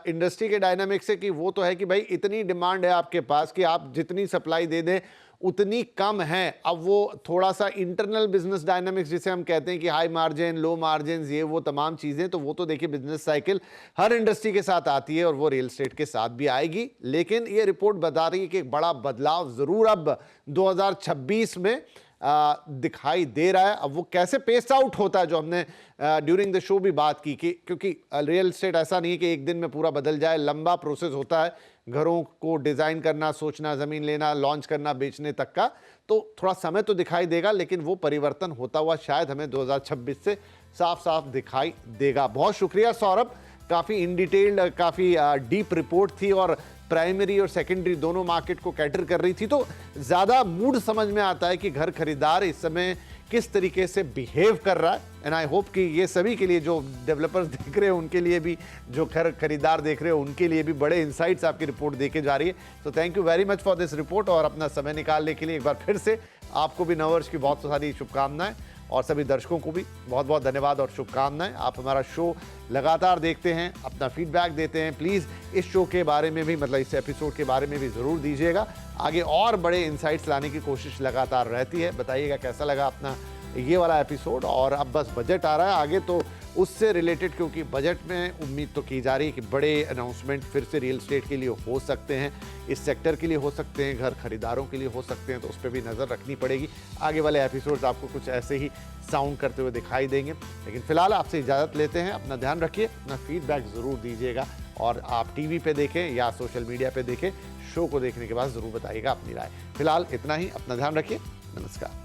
इंडस्ट्री के डायनामिक्स है कि वो तो है कि भाई इतनी डिमांड है आपके पास कि आप जितनी सप्लाई दे दें उतनी कम है। अब वो थोड़ा सा इंटरनल बिजनेस डायनामिक्स जिसे हम कहते हैं कि हाई मार्जिन, लो मार्जिन, ये वो तमाम चीज़ें, तो वो तो देखिए बिजनेस साइकिल हर इंडस्ट्री के साथ आती है और वो रियल एस्टेट के साथ भी आएगी। लेकिन ये रिपोर्ट बता रही है कि एक बड़ा बदलाव ज़रूर अब 2026 में दिखाई दे रहा है। अब वो कैसे पेस आउट होता है, जो हमने ड्यूरिंग द शो भी बात की कि क्योंकि रियल एस्टेट ऐसा नहीं है कि एक दिन में पूरा बदल जाए, लंबा प्रोसेस होता है घरों को डिज़ाइन करना, सोचना, ज़मीन लेना, लॉन्च करना, बेचने तक का। तो थोड़ा समय तो दिखाई देगा, लेकिन वो परिवर्तन होता हुआ शायद हमें 2026 से साफ साफ दिखाई देगा। बहुत शुक्रिया सौरभ, काफ़ी इन डिटेल्ड, काफ़ी डीप रिपोर्ट थी और प्राइमरी और सेकेंडरी दोनों मार्केट को कैटर कर रही थी, तो ज़्यादा मूड समझ में आता है कि घर खरीदार इस समय किस तरीके से बिहेव कर रहा है। एंड आई होप कि ये सभी के लिए, जो डेवलपर्स देख रहे हैं उनके लिए भी, जो घर खरीदार देख रहे हैं उनके लिए भी बड़े इंसाइट्स आपकी रिपोर्ट देके जा रही है। तो thank you very much for this report, और अपना समय निकालने के लिए एक बार फिर से आपको भी नववर्ष की बहुत सारी शुभकामनाएं, और सभी दर्शकों को भी बहुत बहुत धन्यवाद और शुभकामनाएं। आप हमारा शो लगातार देखते हैं, अपना फीडबैक देते हैं, प्लीज़ इस शो के बारे में भी, मतलब इस एपिसोड के बारे में भी ज़रूर दीजिएगा। आगे और बड़े इंसाइट्स लाने की कोशिश लगातार रहती है। बताइएगा कैसा लगा अपना ये वाला एपिसोड। और अब बस बजट आ रहा है आगे, तो उससे रिलेटेड, क्योंकि बजट में उम्मीद तो की जा रही है कि बड़े अनाउंसमेंट फिर से रियल एस्टेट के लिए हो सकते हैं, इस सेक्टर के लिए हो सकते हैं, घर खरीदारों के लिए हो सकते हैं, तो उस पर भी नज़र रखनी पड़ेगी। आगे वाले एपिसोड्स आपको कुछ ऐसे ही साउंड करते हुए दिखाई देंगे। लेकिन फिलहाल आपसे इजाज़त लेते हैं। अपना ध्यान रखिए, अपना फीडबैक ज़रूर दीजिएगा, और आप टीवी पे देखें या सोशल मीडिया पे देखें, शो को देखने के बाद ज़रूर बताइएगा अपनी राय। फिलहाल इतना ही, अपना ध्यान रखिए, नमस्कार।